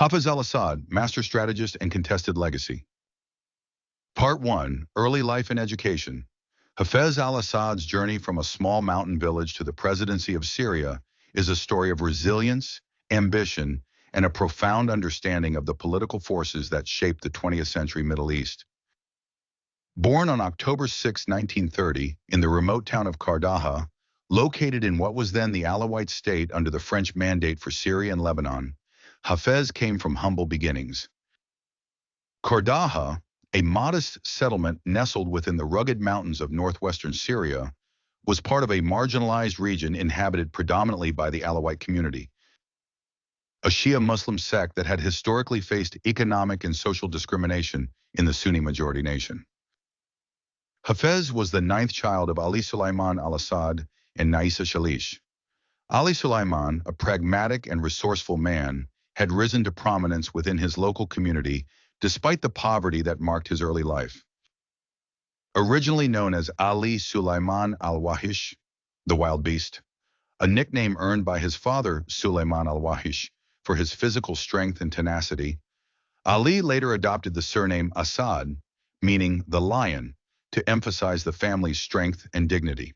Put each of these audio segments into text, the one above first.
Hafez al-Assad, Master Strategist and Contested Legacy. Part 1. Early Life and Education. Hafez al-Assad's journey from a small mountain village to the presidency of Syria is a story of resilience, ambition, and a profound understanding of the political forces that shaped the 20th century Middle East. Born on October 6, 1930, in the remote town of Qardaha, located in what was then the Alawite state under the French Mandate for Syria and Lebanon, Hafez came from humble beginnings. Qardaha, a modest settlement nestled within the rugged mountains of northwestern Syria, was part of a marginalized region inhabited predominantly by the Alawite community, a Shia Muslim sect that had historically faced economic and social discrimination in the Sunni-majority nation. Hafez was the ninth child of Ali Sulaiman al-Assad and Naisa Shalish. Ali Sulaiman, a pragmatic and resourceful man, had risen to prominence within his local community despite the poverty that marked his early life. Originally known as Ali Sulaiman al-Wahish, the wild beast, a nickname earned by his father Sulaiman al-Wahish for his physical strength and tenacity, Ali later adopted the surname Assad, meaning the lion, to emphasize the family's strength and dignity.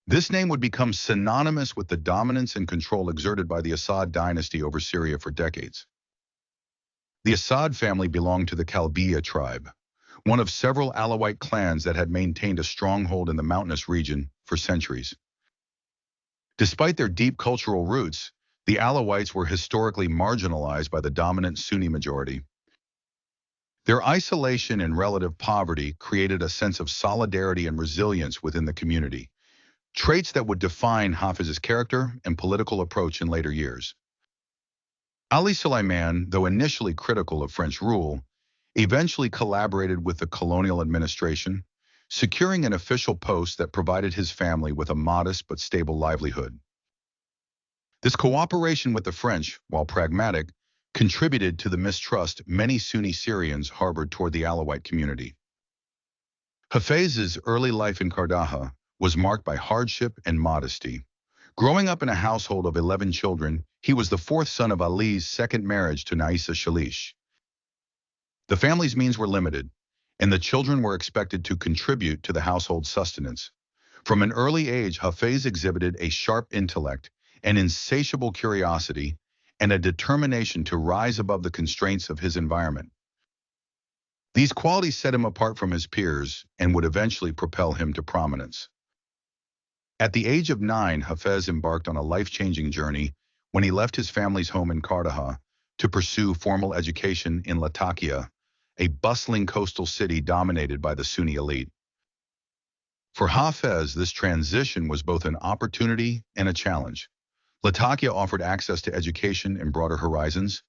This name would become synonymous with the dominance and control exerted by the Assad dynasty over Syria for decades. The Assad family belonged to the Qalbiya tribe, one of several Alawite clans that had maintained a stronghold in the mountainous region for centuries. Despite their deep cultural roots, the Alawites were historically marginalized by the dominant Sunni majority. Their isolation and relative poverty created a sense of solidarity and resilience within the community, traits that would define Hafez's character and political approach in later years. Ali Sulaiman, though initially critical of French rule, eventually collaborated with the colonial administration, securing an official post that provided his family with a modest but stable livelihood. This cooperation with the French, while pragmatic, contributed to the mistrust many Sunni Syrians harbored toward the Alawite community. Hafez's early life in Qardaha was marked by hardship and modesty. Growing up in a household of 11 children, he was the fourth son of Ali's second marriage to Naisa Shalish. The family's means were limited, and the children were expected to contribute to the household sustenance. From an early age, Hafez exhibited a sharp intellect, an insatiable curiosity, and a determination to rise above the constraints of his environment. These qualities set him apart from his peers and would eventually propel him to prominence. At the age of 9, Hafez embarked on a life-changing journey when he left his family's home in Qardaha to pursue formal education in Latakia, a bustling coastal city dominated by the Sunni elite. For Hafez, this transition was both an opportunity and a challenge. Latakia offered access to education and broader horizons,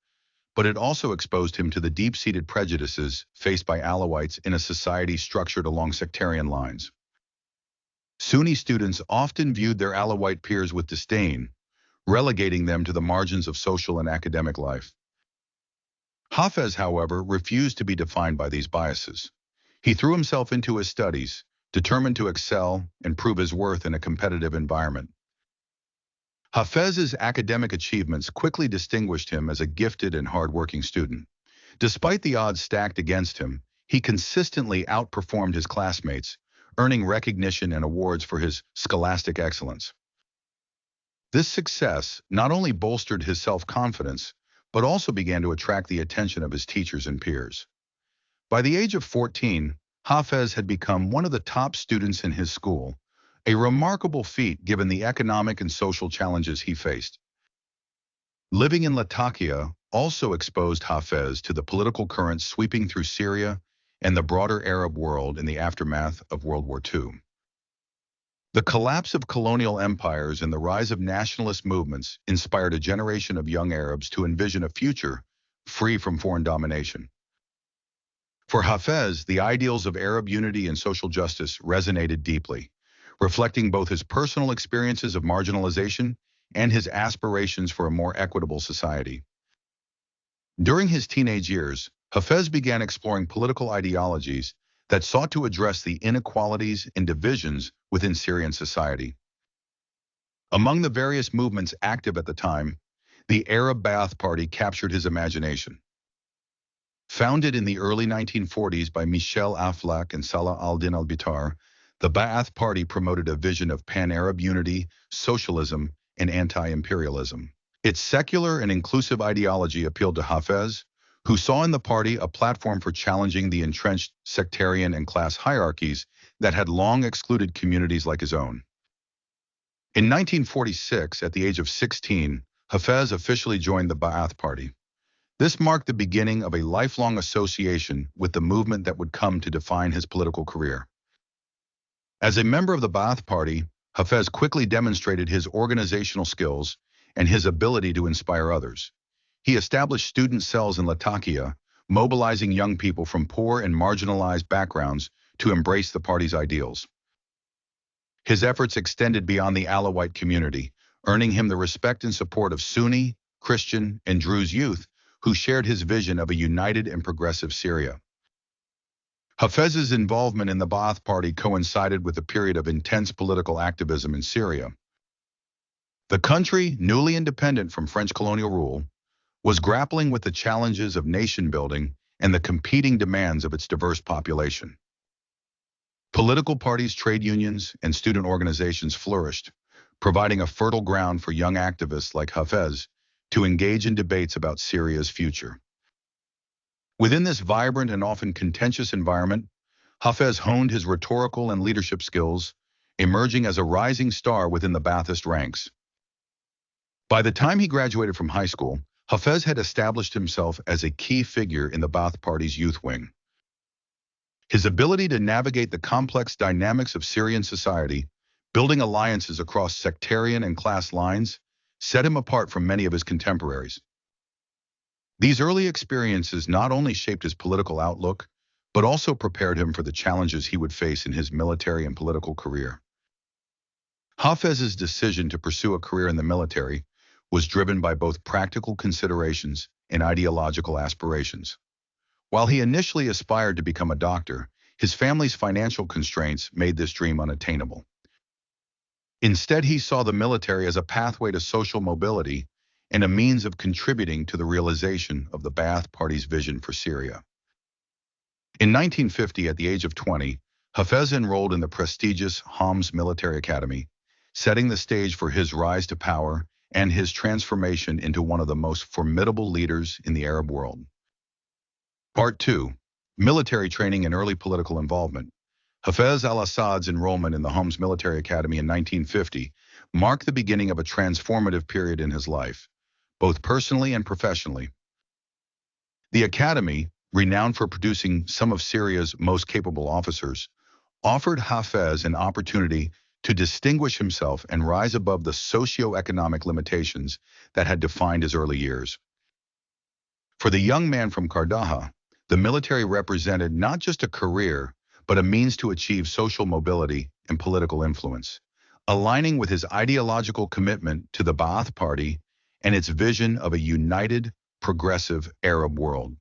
but it also exposed him to the deep-seated prejudices faced by Alawites in a society structured along sectarian lines. Sunni students often viewed their Alawite peers with disdain, relegating them to the margins of social and academic life. Hafez, however, refused to be defined by these biases. He threw himself into his studies, determined to excel and prove his worth in a competitive environment. Hafez's academic achievements quickly distinguished him as a gifted and hardworking student. Despite the odds stacked against him, he consistently outperformed his classmates, earning recognition and awards for his scholastic excellence. This success not only bolstered his self-confidence, but also began to attract the attention of his teachers and peers. By the age of 14, Hafez had become one of the top students in his school, a remarkable feat given the economic and social challenges he faced. Living in Latakia also exposed Hafez to the political currents sweeping through Syria and the broader Arab world in the aftermath of World War II. The collapse of colonial empires and the rise of nationalist movements inspired a generation of young Arabs to envision a future free from foreign domination. For Hafez, the ideals of Arab unity and social justice resonated deeply, reflecting both his personal experiences of marginalization and his aspirations for a more equitable society. During his teenage years, Hafez began exploring political ideologies that sought to address the inequalities and divisions within Syrian society. Among the various movements active at the time, The Arab Ba'ath Party captured his imagination. Founded in the early 1940s by Michel Aflaq and Salah al-Din al-Bitar, the Ba'ath Party promoted a vision of pan-Arab unity, socialism, and anti-imperialism. Its secular and inclusive ideology appealed to Hafez, who saw in the party a platform for challenging the entrenched sectarian and class hierarchies that had long excluded communities like his own. In 1946, at the age of 16, Hafez officially joined the Ba'ath Party. This marked the beginning of a lifelong association with the movement that would come to define his political career. As a member of the Ba'ath Party, Hafez quickly demonstrated his organizational skills and his ability to inspire others. He established student cells in Latakia, mobilizing young people from poor and marginalized backgrounds to embrace the party's ideals. His efforts extended beyond the Alawite community, earning him the respect and support of Sunni, Christian, and Druze youth who shared his vision of a united and progressive Syria. Hafez's involvement in the Ba'ath Party coincided with a period of intense political activism in Syria. The country, newly independent from French colonial rule, was grappling with the challenges of nation-building and the competing demands of its diverse population. Political parties, trade unions, and student organizations flourished, providing a fertile ground for young activists like Hafez to engage in debates about Syria's future. Within this vibrant and often contentious environment, Hafez honed his rhetorical and leadership skills, emerging as a rising star within the Ba'athist ranks. By the time he graduated from high school, Hafez had established himself as a key figure in the Ba'ath Party's youth wing. His ability to navigate the complex dynamics of Syrian society, building alliances across sectarian and class lines, set him apart from many of his contemporaries. These early experiences not only shaped his political outlook, but also prepared him for the challenges he would face in his military and political career. Hafez's decision to pursue a career in the military was driven by both practical considerations and ideological aspirations. While he initially aspired to become a doctor, his family's financial constraints made this dream unattainable. Instead, he saw the military as a pathway to social mobility and a means of contributing to the realization of the Ba'ath Party's vision for Syria. In 1950, at the age of 20, Hafez enrolled in the prestigious Homs Military Academy, setting the stage for his rise to power and his transformation into one of the most formidable leaders in the Arab world. Part 2. Military Training and Early Political Involvement. Hafez al-Assad's enrollment in the Homs Military Academy in 1950 marked the beginning of a transformative period in his life, both personally and professionally. The academy, renowned for producing some of Syria's most capable officers, offered Hafez an opportunity to distinguish himself and rise above the socio-economic limitations that had defined his early years. For the young man from Qardaha, the military represented not just a career, but a means to achieve social mobility and political influence, aligning with his ideological commitment to the Ba'ath Party and its vision of a united, progressive Arab world.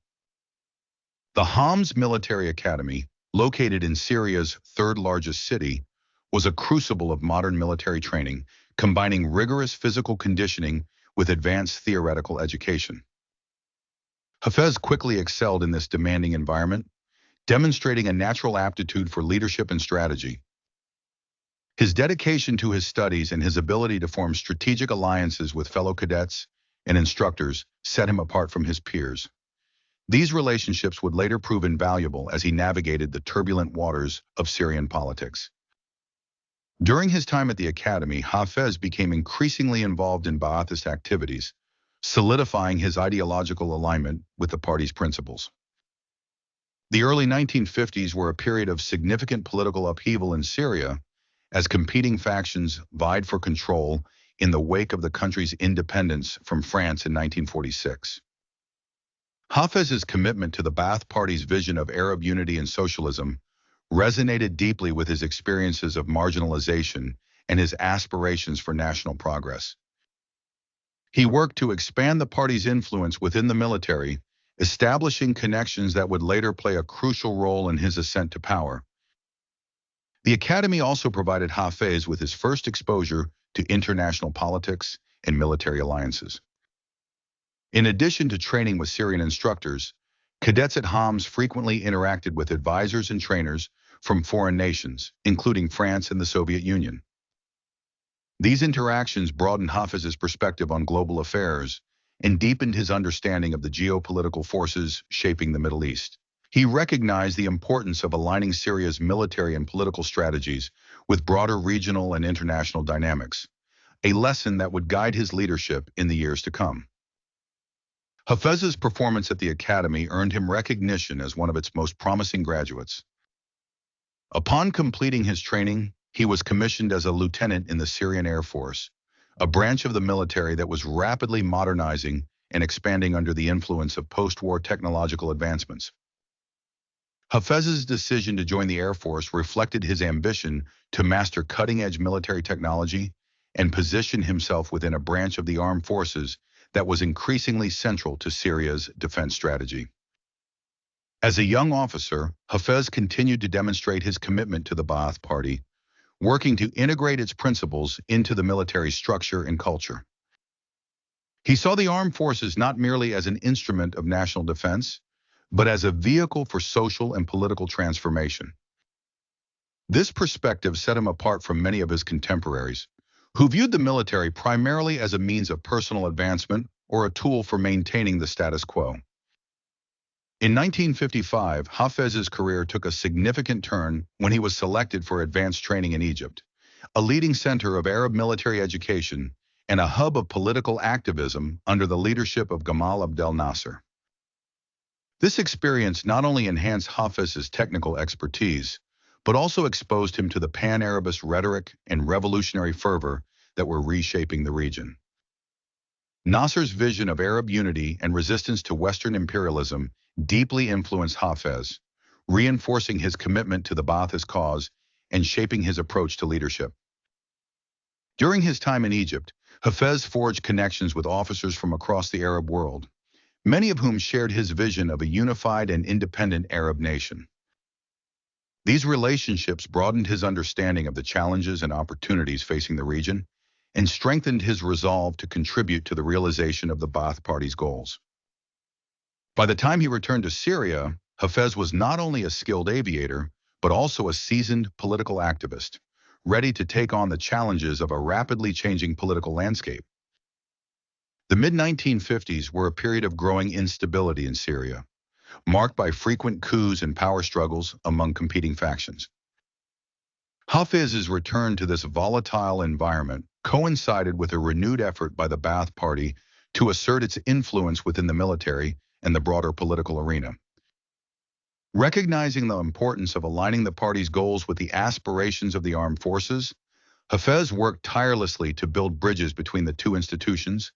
The Homs Military Academy, located in Syria's third-largest city, was a crucible of modern military training, combining rigorous physical conditioning with advanced theoretical education. Hafez quickly excelled in this demanding environment, demonstrating a natural aptitude for leadership and strategy. His dedication to his studies and his ability to form strategic alliances with fellow cadets and instructors set him apart from his peers. These relationships would later prove invaluable as he navigated the turbulent waters of Syrian politics. During his time at the academy, Hafez became increasingly involved in Ba'athist activities, solidifying his ideological alignment with the party's principles. The early 1950s were a period of significant political upheaval in Syria as competing factions vied for control in the wake of the country's independence from France in 1946. Hafez's commitment to the Ba'ath Party's vision of Arab unity and socialism resonated deeply with his experiences of marginalization and his aspirations for national progress. He worked to expand the party's influence within the military, establishing connections that would later play a crucial role in his ascent to power. The academy also provided Hafez with his first exposure to international politics and military alliances. In addition to training with Syrian instructors, cadets at Homs frequently interacted with advisors and trainers from foreign nations, including France and the Soviet Union. These interactions broadened Hafez's perspective on global affairs and deepened his understanding of the geopolitical forces shaping the Middle East. He recognized the importance of aligning Syria's military and political strategies with broader regional and international dynamics, a lesson that would guide his leadership in the years to come. Hafez's performance at the academy earned him recognition as one of its most promising graduates. Upon completing his training, he was commissioned as a lieutenant in the Syrian Air Force, a branch of the military that was rapidly modernizing and expanding under the influence of post-war technological advancements. Hafez's decision to join the Air Force reflected his ambition to master cutting-edge military technology and position himself within a branch of the armed forces that was increasingly central to Syria's defense strategy. As a young officer, Hafez continued to demonstrate his commitment to the Ba'ath Party, working to integrate its principles into the military structure and culture. He saw the armed forces not merely as an instrument of national defense, but as a vehicle for social and political transformation. This perspective set him apart from many of his contemporaries, who viewed the military primarily as a means of personal advancement or a tool for maintaining the status quo. In 1955, Hafez's career took a significant turn when he was selected for advanced training in Egypt, a leading center of Arab military education and a hub of political activism under the leadership of Gamal Abdel Nasser. This experience not only enhanced Hafez's technical expertise, but also exposed him to the pan-Arabist rhetoric and revolutionary fervor that were reshaping the region. Nasser's vision of Arab unity and resistance to Western imperialism deeply influenced Hafez, reinforcing his commitment to the Ba'athist cause and shaping his approach to leadership. During his time in Egypt, Hafez forged connections with officers from across the Arab world, many of whom shared his vision of a unified and independent Arab nation. These relationships broadened his understanding of the challenges and opportunities facing the region and strengthened his resolve to contribute to the realization of the Ba'ath Party's goals. By the time he returned to Syria, Hafez was not only a skilled aviator, but also a seasoned political activist, ready to take on the challenges of a rapidly changing political landscape. The mid-1950s were a period of growing instability in Syria, marked by frequent coups and power struggles among competing factions. Hafez's return to this volatile environment coincided with a renewed effort by the Ba'ath Party to assert its influence within the military and the broader political arena. Recognizing the importance of aligning the party's goals with the aspirations of the armed forces, Hafez worked tirelessly to build bridges between the two institutions,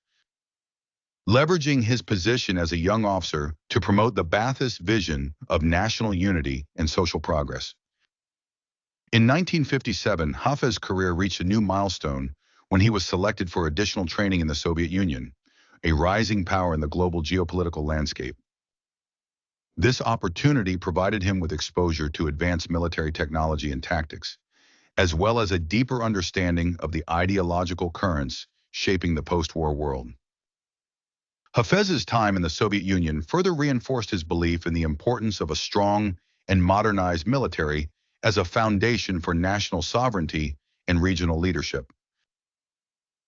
leveraging his position as a young officer to promote the Ba'athist vision of national unity and social progress. In 1957, Hafez's career reached a new milestone when he was selected for additional training in the Soviet Union, a rising power in the global geopolitical landscape. This opportunity provided him with exposure to advanced military technology and tactics, as well as a deeper understanding of the ideological currents shaping the post-war world. Hafez's time in the Soviet Union further reinforced his belief in the importance of a strong and modernized military as a foundation for national sovereignty and regional leadership.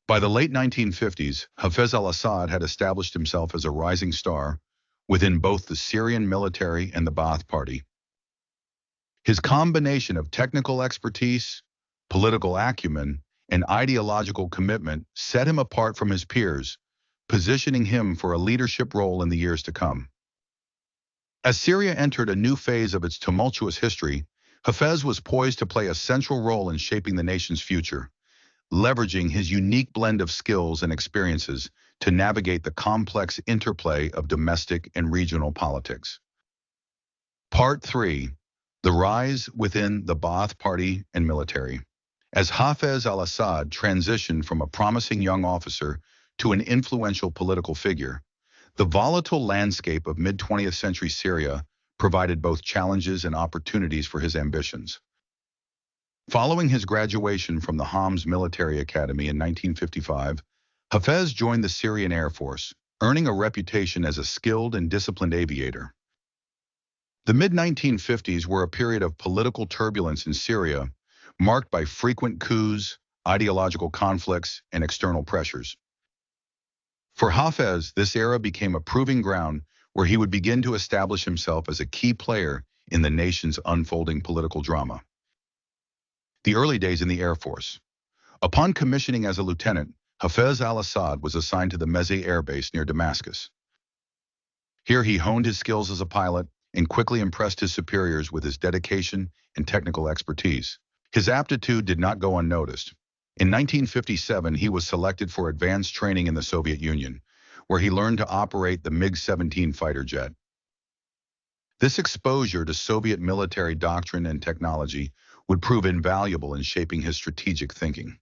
By the late 1950s, Hafez al-Assad had established himself as a rising star within both the Syrian military and the Ba'ath Party. His combination of technical expertise, political acumen, and ideological commitment set him apart from his peers, positioning him for a leadership role in the years to come. As Syria entered a new phase of its tumultuous history, Hafez was poised to play a central role in shaping the nation's future, leveraging his unique blend of skills and experiences to navigate the complex interplay of domestic and regional politics. Part 3. The Rise Within the Ba'ath Party and Military. As Hafez al-Assad transitioned from a promising young officer to an influential political figure, the volatile landscape of mid-20th century Syria provided both challenges and opportunities for his ambitions. Following his graduation from the Homs Military Academy in 1955, Hafez joined the Syrian Air Force, earning a reputation as a skilled and disciplined aviator. The mid-1950s were a period of political turbulence in Syria, marked by frequent coups, ideological conflicts, and external pressures. For Hafez, this era became a proving ground where he would begin to establish himself as a key player in the nation's unfolding political drama. The early days in the Air Force. Upon commissioning as a lieutenant, Hafez al-Assad was assigned to the Mezze Air Base near Damascus. Here he honed his skills as a pilot and quickly impressed his superiors with his dedication and technical expertise. His aptitude did not go unnoticed. In 1957, he was selected for advanced training in the Soviet Union, where he learned to operate the MiG-17 fighter jet. This exposure to Soviet military doctrine and technology would prove invaluable in shaping his strategic thinking.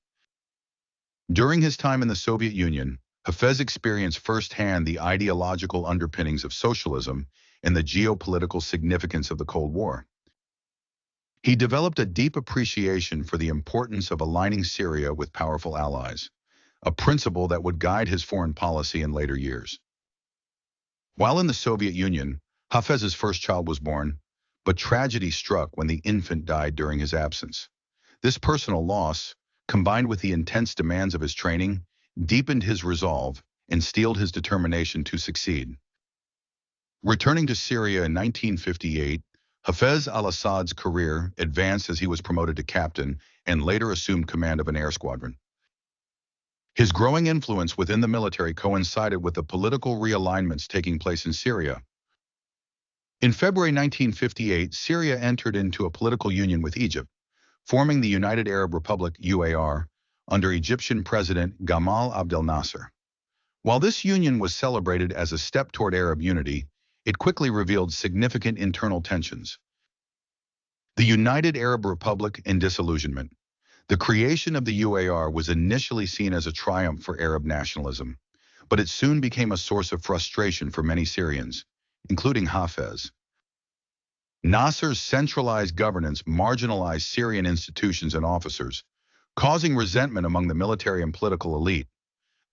During his time in the Soviet Union, Hafez experienced firsthand the ideological underpinnings of socialism and the geopolitical significance of the Cold War. He developed a deep appreciation for the importance of aligning Syria with powerful allies, a principle that would guide his foreign policy in later years. While in the Soviet Union, Hafez's first child was born, but tragedy struck when the infant died during his absence. This personal loss, combined with the intense demands of his training, deepened his resolve and steeled his determination to succeed. Returning to Syria in 1958, Hafez al-Assad's career advanced as he was promoted to captain and later assumed command of an air squadron. His growing influence within the military coincided with the political realignments taking place in Syria. In February 1958, Syria entered into a political union with Egypt, forming the United Arab Republic (UAR) under Egyptian President Gamal Abdel Nasser. While this union was celebrated as a step toward Arab unity, it quickly revealed significant internal tensions. The United Arab Republic and disillusionment. The creation of the UAR was initially seen as a triumph for Arab nationalism, but it soon became a source of frustration for many Syrians, including Hafez. Nasser's centralized governance marginalized Syrian institutions and officers, causing resentment among the military and political elite.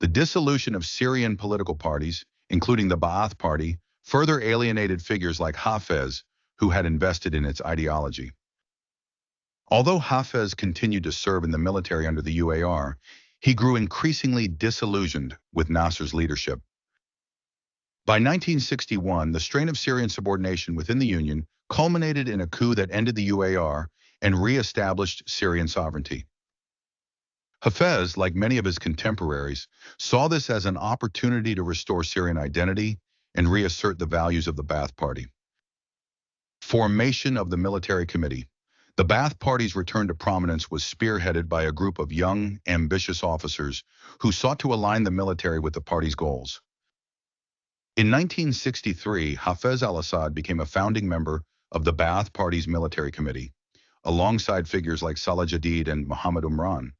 The dissolution of Syrian political parties, including the Ba'ath Party, further alienated figures like Hafez, who had invested in its ideology. Although Hafez continued to serve in the military under the UAR, he grew increasingly disillusioned with Nasser's leadership. By 1961, the strain of Syrian subordination within the Union culminated in a coup that ended the UAR and re-established Syrian sovereignty. Hafez, like many of his contemporaries, saw this as an opportunity to restore Syrian identity and reassert the values of the Ba'ath Party. Formation of the Military Committee. The Ba'ath Party's return to prominence was spearheaded by a group of young, ambitious officers who sought to align the military with the party's goals. In 1963, Hafez al-Assad became a founding member of the Ba'ath Party's Military Committee, alongside figures like Salah Jadid and Muhammad Umran.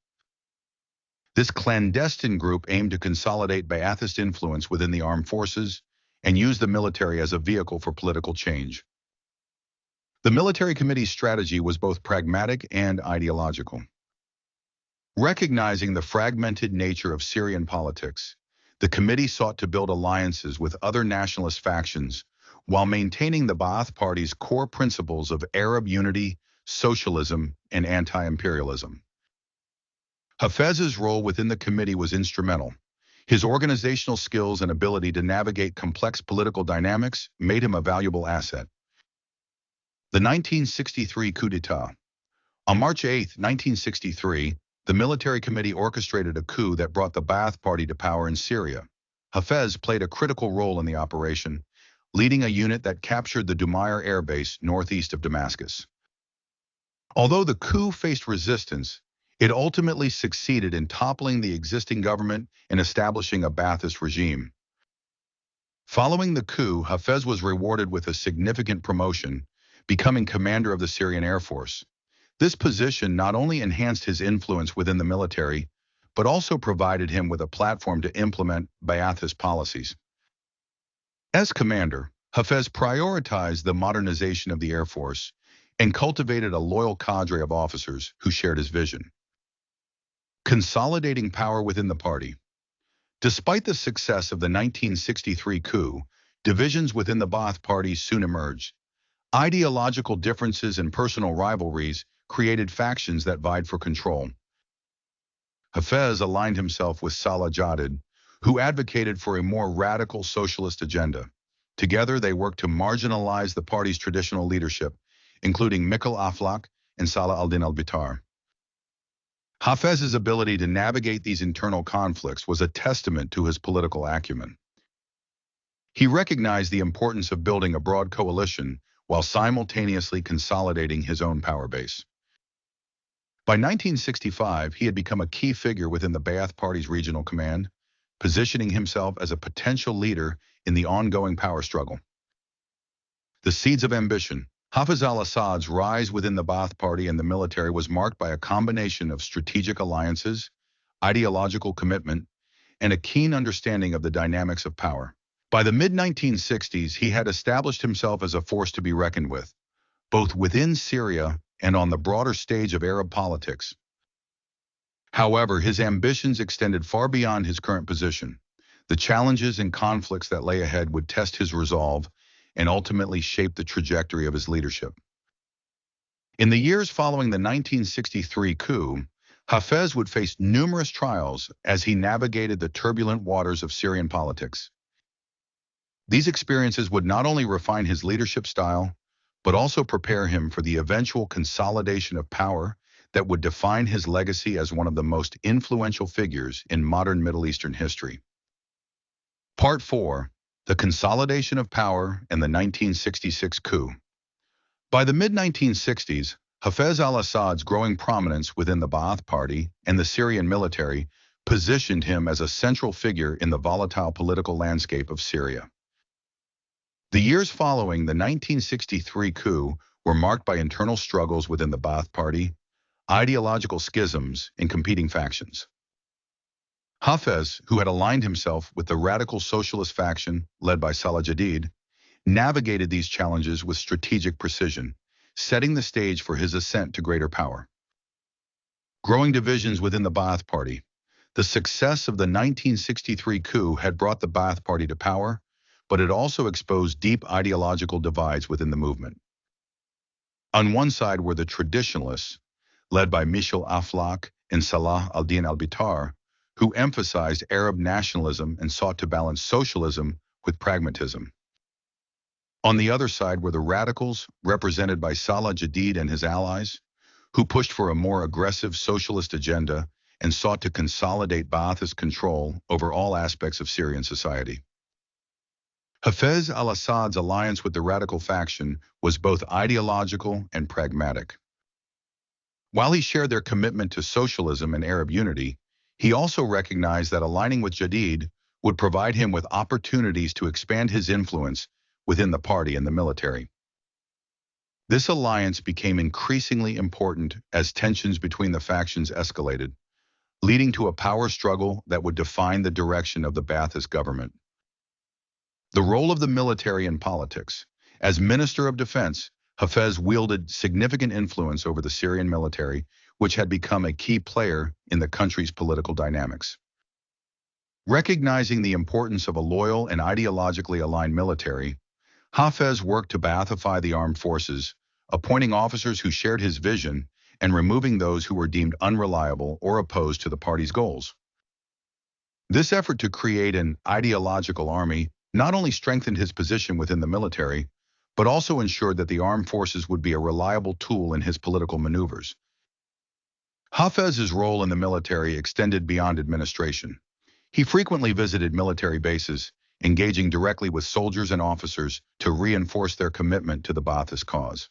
This clandestine group aimed to consolidate Ba'athist influence within the armed forces and use the military as a vehicle for political change. The Military Committee's strategy was both pragmatic and ideological. Recognizing the fragmented nature of Syrian politics, the committee sought to build alliances with other nationalist factions while maintaining the Ba'ath Party's core principles of Arab unity, socialism, and anti-imperialism. Hafez's role within the committee was instrumental. His organizational skills and ability to navigate complex political dynamics made him a valuable asset. The 1963 coup d'etat. On March 8, 1963, the Military Committee orchestrated a coup that brought the Ba'ath Party to power in Syria. Hafez played a critical role in the operation, leading a unit that captured the Dumair Air Base northeast of Damascus. Although the coup faced resistance, it ultimately succeeded in toppling the existing government and establishing a Ba'athist regime. Following the coup, Hafez was rewarded with a significant promotion, becoming commander of the Syrian Air Force. This position not only enhanced his influence within the military, but also provided him with a platform to implement Ba'athist policies. As commander, Hafez prioritized the modernization of the Air Force and cultivated a loyal cadre of officers who shared his vision. Consolidating power within the party. Despite the success of the 1963 coup, divisions within the Ba'ath Party soon emerged. Ideological differences and personal rivalries created factions that vied for control. Hafez aligned himself with Salah Jadid, who advocated for a more radical socialist agenda. Together, they worked to marginalize the party's traditional leadership, including Mikhail Aflaq and Salah al-Din al-Bitar. Hafez's ability to navigate these internal conflicts was a testament to his political acumen. He recognized the importance of building a broad coalition while simultaneously consolidating his own power base. By 1965, he had become a key figure within the Ba'ath Party's regional command, positioning himself as a potential leader in the ongoing power struggle. The seeds of ambition. Hafez al-Assad's rise within the Ba'ath Party and the military was marked by a combination of strategic alliances, ideological commitment, and a keen understanding of the dynamics of power. By the mid-1960s, he had established himself as a force to be reckoned with, both within Syria and on the broader stage of Arab politics. However, his ambitions extended far beyond his current position. The challenges and conflicts that lay ahead would test his resolve and ultimately shape the trajectory of his leadership. In the years following the 1963 coup, Hafez would face numerous trials as he navigated the turbulent waters of Syrian politics. These experiences would not only refine his leadership style, but also prepare him for the eventual consolidation of power that would define his legacy as one of the most influential figures in modern Middle Eastern history. Part 4. The Consolidation of Power and the 1966 Coup. By the mid-1960s, Hafez al-Assad's growing prominence within the Ba'ath Party and the Syrian military positioned him as a central figure in the volatile political landscape of Syria. The years following the 1963 coup were marked by internal struggles within the Ba'ath Party, ideological schisms, and competing factions. Hafez, who had aligned himself with the radical socialist faction led by Salah Jadid, navigated these challenges with strategic precision, setting the stage for his ascent to greater power. Growing divisions within the Ba'ath Party. The success of the 1963 coup had brought the Ba'ath Party to power, but it also exposed deep ideological divides within the movement. On one side were the traditionalists, led by Mikhail Aflaq and Salah al-Din al-Bitar, who emphasized Arab nationalism and sought to balance socialism with pragmatism. On the other side were the radicals, represented by Salah Jadid and his allies, who pushed for a more aggressive socialist agenda and sought to consolidate Ba'athist control over all aspects of Syrian society. Hafez al-Assad's alliance with the radical faction was both ideological and pragmatic. While he shared their commitment to socialism and Arab unity, he also recognized that aligning with Jadid would provide him with opportunities to expand his influence within the party and the military. This alliance became increasingly important as tensions between the factions escalated, leading to a power struggle that would define the direction of the Ba'athist government. The role of the military in politics. As Minister of Defense, Hafez wielded significant influence over the Syrian military, which had become a key player in the country's political dynamics. Recognizing the importance of a loyal and ideologically aligned military, Hafez worked to Ba'athify the armed forces, appointing officers who shared his vision and removing those who were deemed unreliable or opposed to the party's goals. This effort to create an ideological army not only strengthened his position within the military, but also ensured that the armed forces would be a reliable tool in his political maneuvers. Hafez's role in the military extended beyond administration. He frequently visited military bases, engaging directly with soldiers and officers to reinforce their commitment to the Ba'athist cause.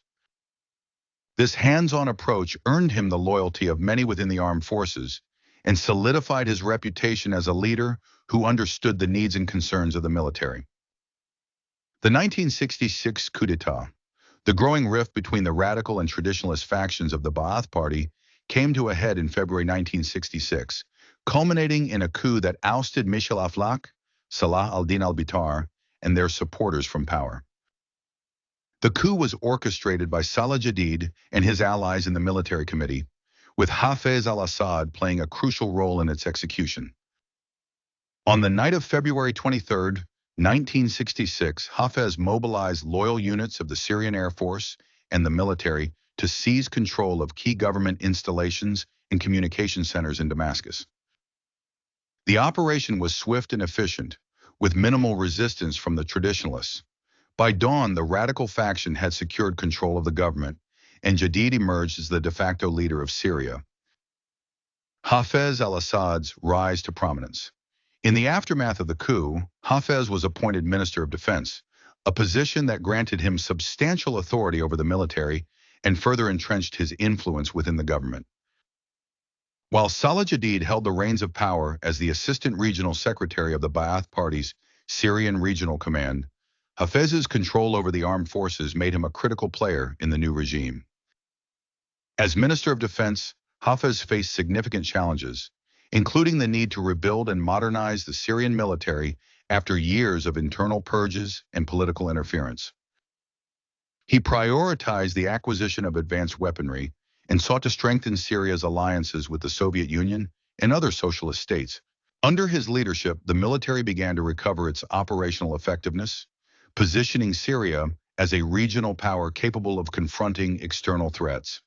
This hands-on approach earned him the loyalty of many within the armed forces and solidified his reputation as a leader who understood the needs and concerns of the military. The 1966 coup d'etat. The growing rift between the radical and traditionalist factions of the Ba'ath Party came to a head in February 1966, culminating in a coup that ousted Mikhail Aflaq, Salah al-Din al-Bitar, and their supporters from power. The coup was orchestrated by Salah Jadid and his allies in the military committee, with Hafez al-Assad playing a crucial role in its execution. On the night of February 23, 1966, Hafez mobilized loyal units of the Syrian Air Force and the military to seize control of key government installations and communication centers in Damascus. The operation was swift and efficient, with minimal resistance from the traditionalists. By dawn, the radical faction had secured control of the government, and Jadid emerged as the de facto leader of Syria. Hafez al-Assad's rise to prominence. In the aftermath of the coup, Hafez was appointed Minister of Defense, a position that granted him substantial authority over the military and further entrenched his influence within the government. While Salah Jadid held the reins of power as the Assistant Regional Secretary of the Ba'ath Party's Syrian Regional Command, Hafez's control over the armed forces made him a critical player in the new regime. As Minister of Defense, Hafez faced significant challenges, including the need to rebuild and modernize the Syrian military after years of internal purges and political interference. He prioritized the acquisition of advanced weaponry and sought to strengthen Syria's alliances with the Soviet Union and other socialist states. Under his leadership, the military began to recover its operational effectiveness, positioning Syria as a regional power capable of confronting external threats.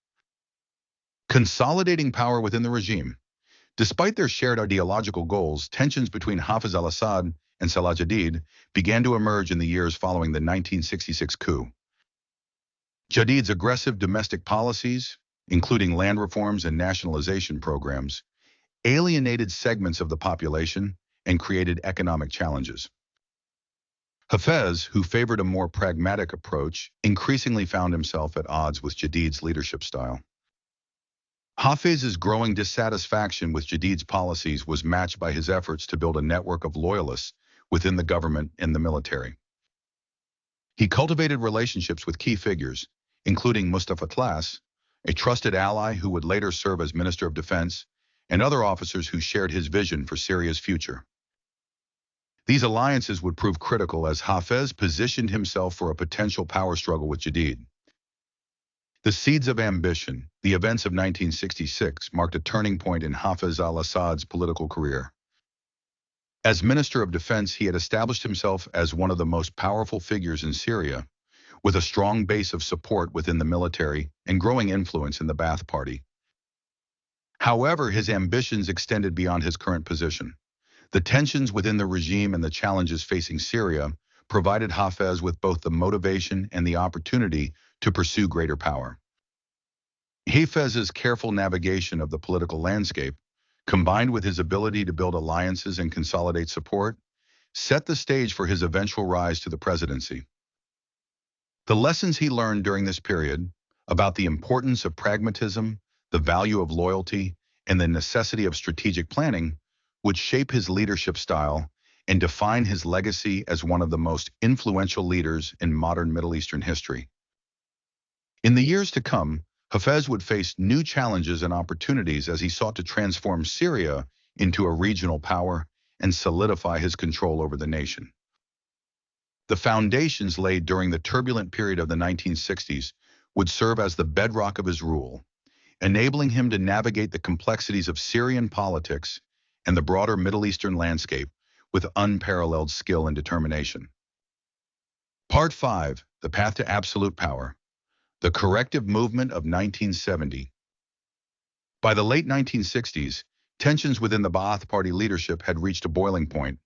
Consolidating power within the regime. Despite their shared ideological goals, tensions between Hafez al-Assad and Salah Jadid began to emerge in the years following the 1966 coup. Jadid's aggressive domestic policies, including land reforms and nationalization programs, alienated segments of the population and created economic challenges. Hafez, who favored a more pragmatic approach, increasingly found himself at odds with Jadid's leadership style. Hafez's growing dissatisfaction with Jadid's policies was matched by his efforts to build a network of loyalists within the government and the military. He cultivated relationships with key figures, including Mustafa Tlass, a trusted ally who would later serve as Minister of Defense, and other officers who shared his vision for Syria's future. These alliances would prove critical as Hafez positioned himself for a potential power struggle with Jadid. The seeds of ambition, the events of 1966, marked a turning point in Hafez al-Assad's political career. As Minister of Defense, he had established himself as one of the most powerful figures in Syria, with a strong base of support within the military and growing influence in the Ba'ath Party. However, his ambitions extended beyond his current position. The tensions within the regime and the challenges facing Syria provided Hafez with both the motivation and the opportunity to pursue greater power. Hafez's careful navigation of the political landscape, combined with his ability to build alliances and consolidate support, set the stage for his eventual rise to the presidency. The lessons he learned during this period about the importance of pragmatism, the value of loyalty, and the necessity of strategic planning would shape his leadership style and define his legacy as one of the most influential leaders in modern Middle Eastern history. In the years to come, Hafez would face new challenges and opportunities as he sought to transform Syria into a regional power and solidify his control over the nation. The foundations laid during the turbulent period of the 1960s would serve as the bedrock of his rule, enabling him to navigate the complexities of Syrian politics and the broader Middle Eastern landscape with unparalleled skill and determination. Part 5, The Path to Absolute Power. The Corrective Movement of 1970. By the late 1960s, tensions within the Ba'ath Party leadership had reached a boiling point,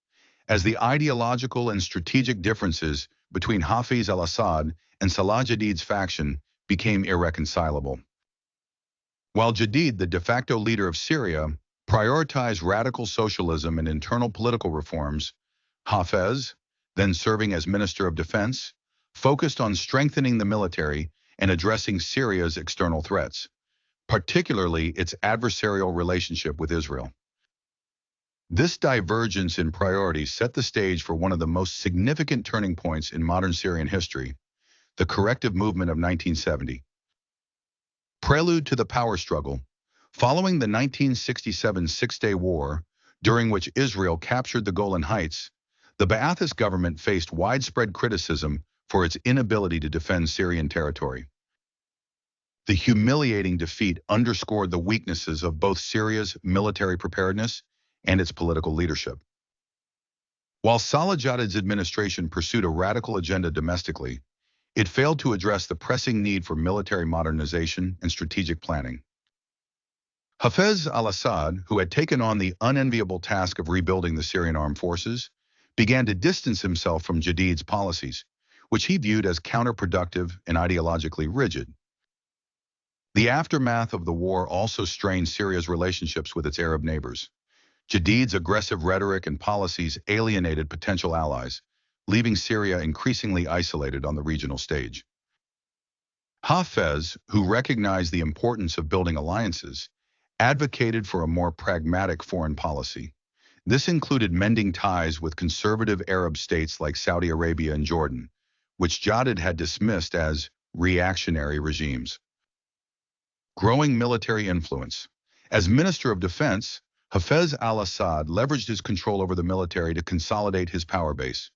as the ideological and strategic differences between Hafez al-Assad and Salah Jadid's faction became irreconcilable. While Jadid, the de facto leader of Syria, prioritized radical socialism and internal political reforms, Hafez, then serving as Minister of Defense, focused on strengthening the military and addressing Syria's external threats, particularly its adversarial relationship with Israel. This divergence in priorities set the stage for one of the most significant turning points in modern Syrian history, the Corrective Movement of 1970. Prelude to the power struggle. Following the 1967 Six-Day War, during which Israel captured the Golan Heights, the Ba'athist government faced widespread criticism for its inability to defend Syrian territory. The humiliating defeat underscored the weaknesses of both Syria's military preparedness and its political leadership. While Salahad's administration pursued a radical agenda domestically, it failed to address the pressing need for military modernization and strategic planning. Hafez al-Assad, who had taken on the unenviable task of rebuilding the Syrian armed forces, began to distance himself from Jadid's policies, which he viewed as counterproductive and ideologically rigid. The aftermath of the war also strained Syria's relationships with its Arab neighbors. Jadid's aggressive rhetoric and policies alienated potential allies, leaving Syria increasingly isolated on the regional stage. Hafez, who recognized the importance of building alliances, advocated for a more pragmatic foreign policy. This included mending ties with conservative Arab states like Saudi Arabia and Jordan, which Jadid had dismissed as reactionary regimes. Growing military influence. As Minister of Defense, Hafez al-Assad leveraged his control over the military to consolidate his power base.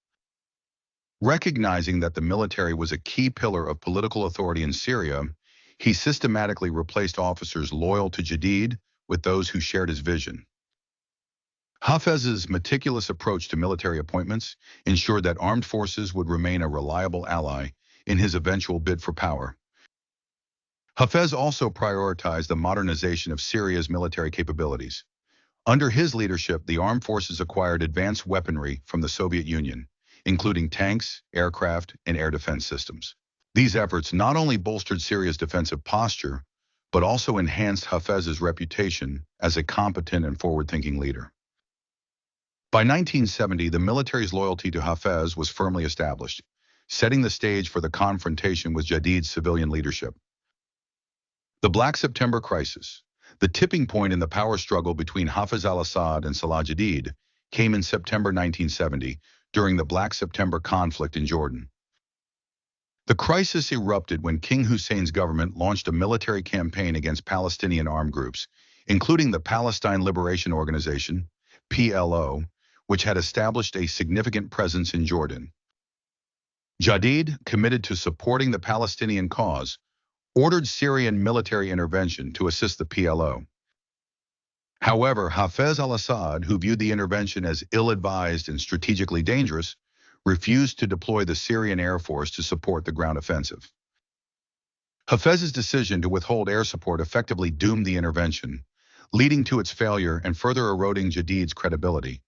Recognizing that the military was a key pillar of political authority in Syria, he systematically replaced officers loyal to Jadid with those who shared his vision. Hafez's meticulous approach to military appointments ensured that armed forces would remain a reliable ally in his eventual bid for power. Hafez also prioritized the modernization of Syria's military capabilities. Under his leadership, the armed forces acquired advanced weaponry from the Soviet Union, including tanks, aircraft, and air defense systems. These efforts not only bolstered Syria's defensive posture, but also enhanced Hafez's reputation as a competent and forward-thinking leader. By 1970, the military's loyalty to Hafez was firmly established, setting the stage for the confrontation with Jadid's civilian leadership. The Black September crisis, the tipping point in the power struggle between Hafez al-Assad and Salah Jadid, came in September 1970 during the Black September conflict in Jordan. The crisis erupted when King Hussein's government launched a military campaign against Palestinian armed groups, including the Palestine Liberation Organization, PLO, which had established a significant presence in Jordan. Jadid, committed to supporting the Palestinian cause, ordered Syrian military intervention to assist the PLO. However, Hafez al-Assad, who viewed the intervention as ill-advised and strategically dangerous, refused to deploy the Syrian Air Force to support the ground offensive. Hafez's decision to withhold air support effectively doomed the intervention, leading to its failure and further eroding Jadid's credibility.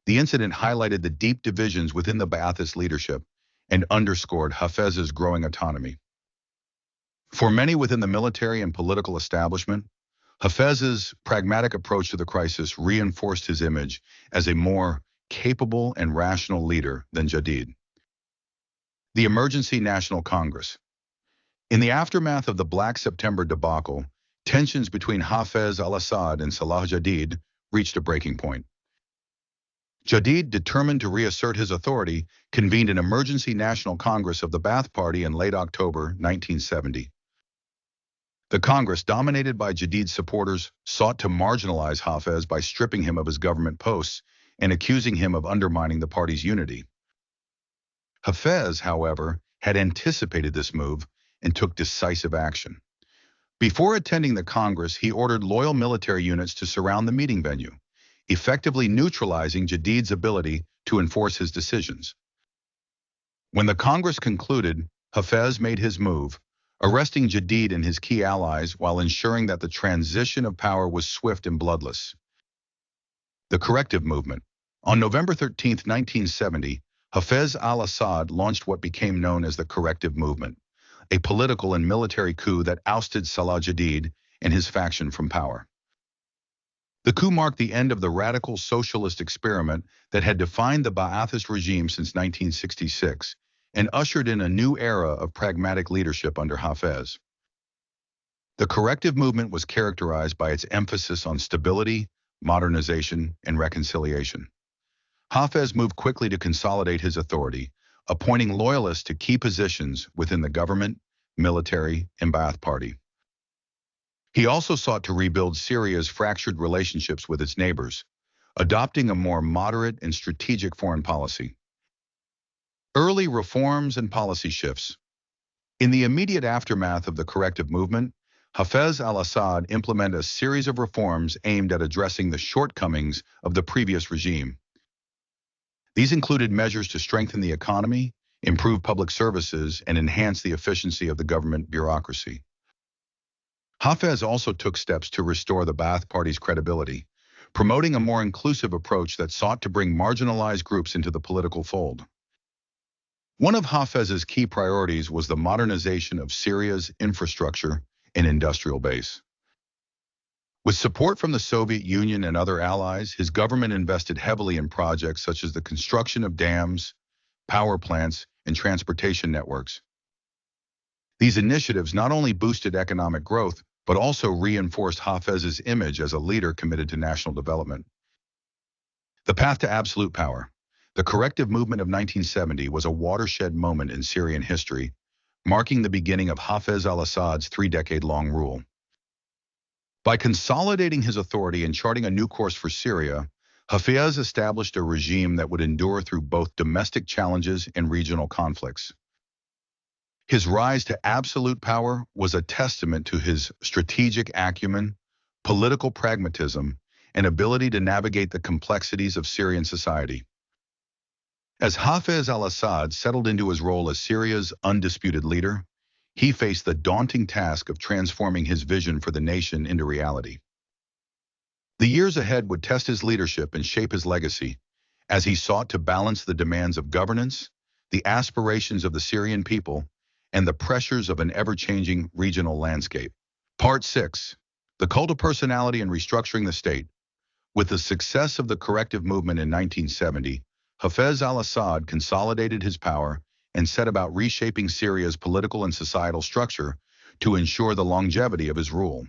The incident highlighted the deep divisions within the Ba'athist leadership and underscored Hafez's growing autonomy. For many within the military and political establishment, Hafez's pragmatic approach to the crisis reinforced his image as a more capable and rational leader than Jadid. The Emergency National Congress. In the aftermath of the Black September debacle, tensions between Hafez al-Assad and Salah Jadid reached a breaking point. Jadid, determined to reassert his authority, convened an Emergency National Congress of the Ba'ath Party in late October 1970. The Congress, dominated by Jadid's supporters, sought to marginalize Hafez by stripping him of his government posts and accusing him of undermining the party's unity. Hafez, however, had anticipated this move and took decisive action. Before attending the Congress, he ordered loyal military units to surround the meeting venue, effectively neutralizing Jadid's ability to enforce his decisions. When the Congress concluded, Hafez made his move, arresting Jadid and his key allies while ensuring that the transition of power was swift and bloodless. The Corrective Movement. On November 13, 1970, Hafez al-Assad launched what became known as the Corrective Movement, a political and military coup that ousted Salah Jadid and his faction from power. The coup marked the end of the radical socialist experiment that had defined the Ba'athist regime since 1966 and ushered in a new era of pragmatic leadership under Hafez. The Corrective Movement was characterized by its emphasis on stability, modernization, and reconciliation. Hafez moved quickly to consolidate his authority, appointing loyalists to key positions within the government, military, and Ba'ath Party. He also sought to rebuild Syria's fractured relationships with its neighbors, adopting a more moderate and strategic foreign policy. Early reforms and policy shifts. In the immediate aftermath of the Corrective Movement, Hafez al-Assad implemented a series of reforms aimed at addressing the shortcomings of the previous regime. These included measures to strengthen the economy, improve public services, and enhance the efficiency of the government bureaucracy. Hafez also took steps to restore the Ba'ath Party's credibility, promoting a more inclusive approach that sought to bring marginalized groups into the political fold. One of Hafez's key priorities was the modernization of Syria's infrastructure and industrial base. With support from the Soviet Union and other allies, his government invested heavily in projects such as the construction of dams, power plants, and transportation networks. These initiatives not only boosted economic growth, but also reinforced Hafez's image as a leader committed to national development. The path to absolute power. The Corrective Movement of 1970 was a watershed moment in Syrian history, marking the beginning of Hafez al-Assad's three-decade-long rule. By consolidating his authority and charting a new course for Syria, Hafez established a regime that would endure through both domestic challenges and regional conflicts. His rise to absolute power was a testament to his strategic acumen, political pragmatism, and ability to navigate the complexities of Syrian society. As Hafez al-Assad settled into his role as Syria's undisputed leader, he faced the daunting task of transforming his vision for the nation into reality. The years ahead would test his leadership and shape his legacy, as he sought to balance the demands of governance, the aspirations of the Syrian people, and the pressures of an ever-changing regional landscape. Part 6. The Cult of Personality and Restructuring the State. With the success of the Corrective Movement in 1970, Hafez al-Assad consolidated his power and set about reshaping Syria's political and societal structure to ensure the longevity of his rule.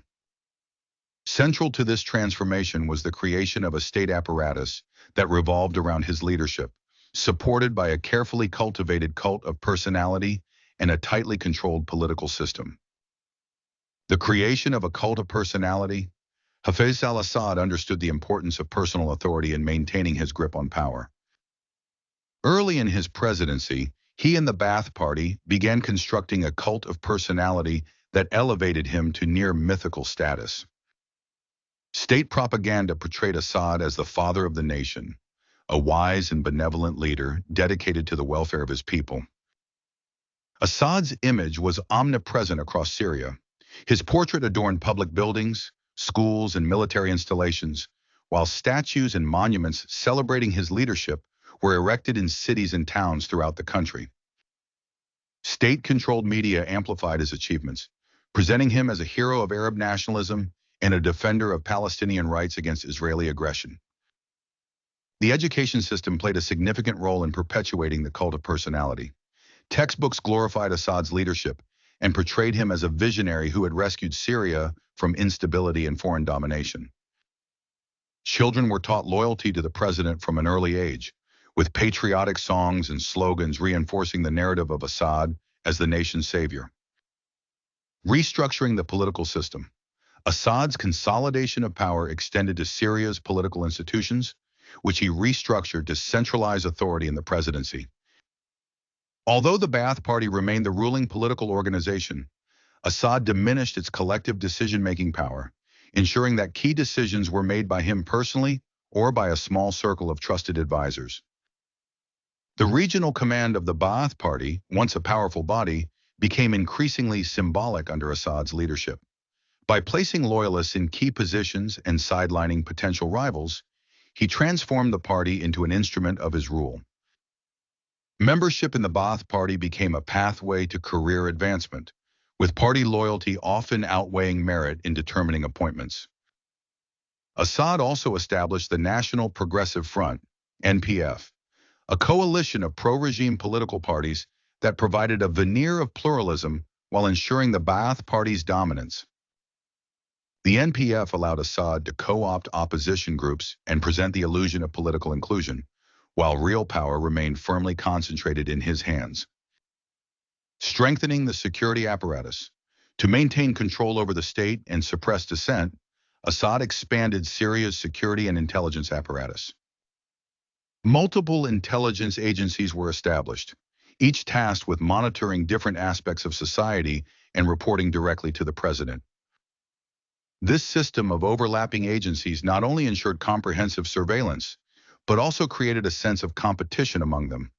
Central to this transformation was the creation of a state apparatus that revolved around his leadership, supported by a carefully cultivated cult of personality and a tightly controlled political system. The creation of a cult of personality. Hafez al-Assad understood the importance of personal authority in maintaining his grip on power. Early in his presidency, he and the Ba'ath Party began constructing a cult of personality that elevated him to near mythical status. State propaganda portrayed Assad as the father of the nation, a wise and benevolent leader dedicated to the welfare of his people. Assad's image was omnipresent across Syria. His portrait adorned public buildings, schools, and military installations, while statues and monuments celebrating his leadership were erected in cities and towns throughout the country. State-controlled media amplified his achievements, presenting him as a hero of Arab nationalism and a defender of Palestinian rights against Israeli aggression. The education system played a significant role in perpetuating the cult of personality. Textbooks glorified Assad's leadership and portrayed him as a visionary who had rescued Syria from instability and foreign domination. Children were taught loyalty to the president from an early age, with patriotic songs and slogans reinforcing the narrative of Assad as the nation's savior. Restructuring the political system. Assad's consolidation of power extended to Syria's political institutions, which he restructured to centralize authority in the presidency. Although the Ba'ath Party remained the ruling political organization, Assad diminished its collective decision-making power, ensuring that key decisions were made by him personally or by a small circle of trusted advisors. The regional command of the Ba'ath Party, once a powerful body, became increasingly symbolic under Assad's leadership. By placing loyalists in key positions and sidelining potential rivals, he transformed the party into an instrument of his rule. Membership in the Ba'ath Party became a pathway to career advancement, with party loyalty often outweighing merit in determining appointments. Assad also established the National Progressive Front, NPF, a coalition of pro-regime political parties that provided a veneer of pluralism while ensuring the Ba'ath Party's dominance. The NPF allowed Assad to co-opt opposition groups and present the illusion of political inclusion, while real power remained firmly concentrated in his hands. Strengthening the security apparatus. To maintain control over the state and suppress dissent, Assad expanded Syria's security and intelligence apparatus. Multiple intelligence agencies were established, each tasked with monitoring different aspects of society and reporting directly to the president. This system of overlapping agencies not only ensured comprehensive surveillance, but also created a sense of competition among them,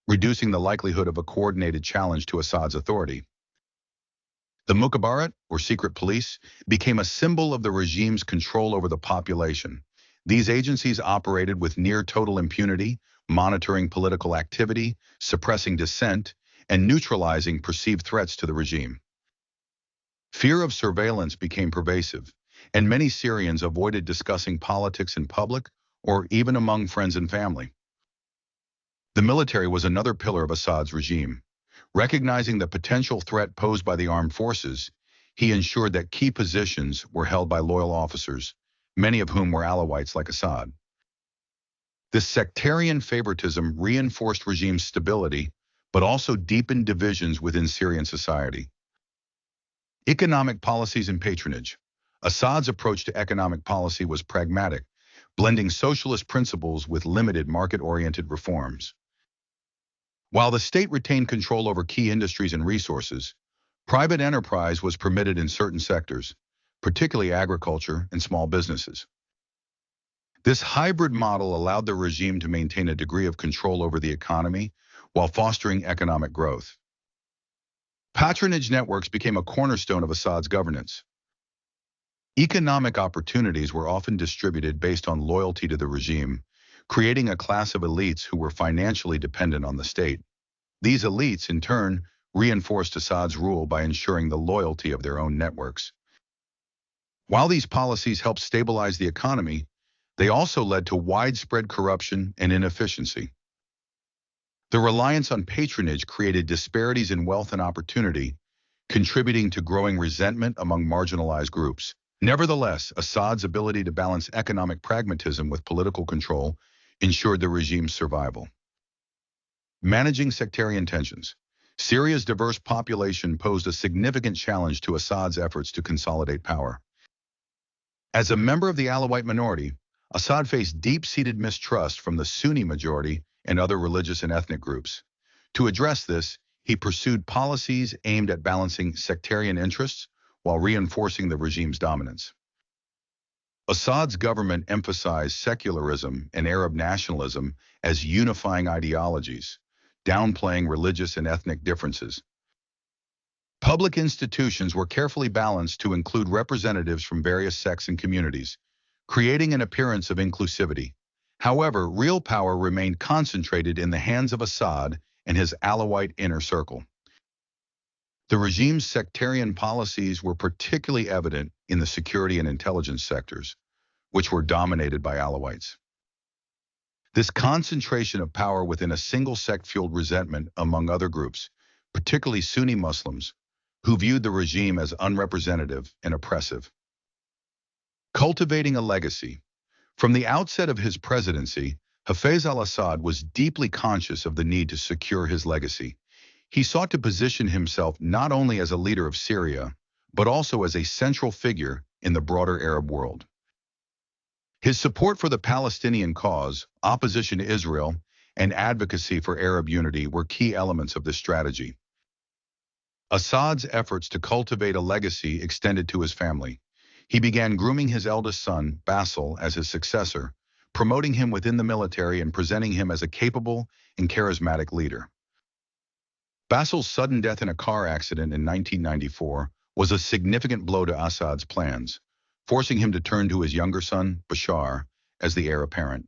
reducing the likelihood of a coordinated challenge to Assad's authority. The Mukhabarat, or secret police, became a symbol of the regime's control over the population. These agencies operated with near total impunity, monitoring political activity, suppressing dissent, and neutralizing perceived threats to the regime. Fear of surveillance became pervasive, and many Syrians avoided discussing politics in public or even among friends and family. The military was another pillar of Assad's regime. Recognizing the potential threat posed by the armed forces, he ensured that key positions were held by loyal officers, many of whom were Alawites like Assad. This sectarian favoritism reinforced regime stability, but also deepened divisions within Syrian society. Economic policies and patronage. Assad's approach to economic policy was pragmatic, blending socialist principles with limited market-oriented reforms. While the state retained control over key industries and resources, private enterprise was permitted in certain sectors, particularly agriculture and small businesses. This hybrid model allowed the regime to maintain a degree of control over the economy while fostering economic growth. Patronage networks became a cornerstone of Assad's governance. Economic opportunities were often distributed based on loyalty to the regime, creating a class of elites who were financially dependent on the state. These elites, in turn, reinforced Assad's rule by ensuring the loyalty of their own networks. While these policies helped stabilize the economy, they also led to widespread corruption and inefficiency. The reliance on patronage created disparities in wealth and opportunity, contributing to growing resentment among marginalized groups. Nevertheless, Assad's ability to balance economic pragmatism with political control ensured the regime's survival. Managing sectarian tensions. Syria's diverse population posed a significant challenge to Assad's efforts to consolidate power. As a member of the Alawite minority, Assad faced deep-seated mistrust from the Sunni majority and other religious and ethnic groups. To address this, he pursued policies aimed at balancing sectarian interests while reinforcing the regime's dominance. Assad's government emphasized secularism and Arab nationalism as unifying ideologies, downplaying religious and ethnic differences. Public institutions were carefully balanced to include representatives from various sects and communities, creating an appearance of inclusivity. However, real power remained concentrated in the hands of Assad and his Alawite inner circle. The regime's sectarian policies were particularly evident in the security and intelligence sectors, which were dominated by Alawites. This concentration of power within a single sect fueled resentment among other groups, particularly Sunni Muslims, who viewed the regime as unrepresentative and oppressive. Cultivating a legacy. From the outset of his presidency, Hafez al-Assad was deeply conscious of the need to secure his legacy. He sought to position himself not only as a leader of Syria, but also as a central figure in the broader Arab world. His support for the Palestinian cause, opposition to Israel, and advocacy for Arab unity were key elements of this strategy. Assad's efforts to cultivate a legacy extended to his family. He began grooming his eldest son, Basil, as his successor, promoting him within the military and presenting him as a capable and charismatic leader. Basil's sudden death in a car accident in 1994 was a significant blow to Assad's plans, forcing him to turn to his younger son, Bashar, as the heir apparent.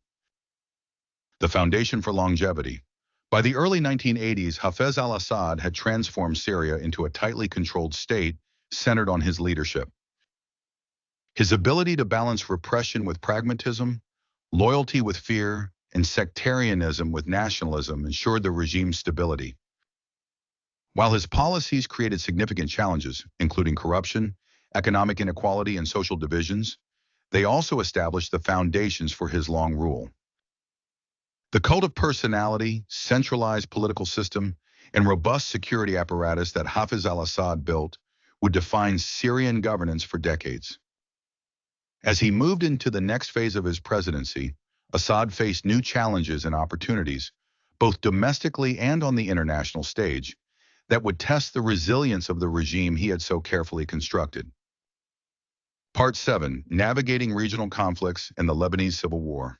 The foundation for longevity. By the early 1980s, Hafez al-Assad had transformed Syria into a tightly controlled state centered on his leadership. His ability to balance repression with pragmatism, loyalty with fear, and sectarianism with nationalism ensured the regime's stability. While his policies created significant challenges, including corruption, economic inequality, and social divisions, they also established the foundations for his long rule. The cult of personality, centralized political system, and robust security apparatus that Hafez al-Assad built would define Syrian governance for decades. As he moved into the next phase of his presidency, Assad faced new challenges and opportunities, both domestically and on the international stage, that would test the resilience of the regime he had so carefully constructed. Part 7. Navigating Regional Conflicts and the Lebanese Civil War.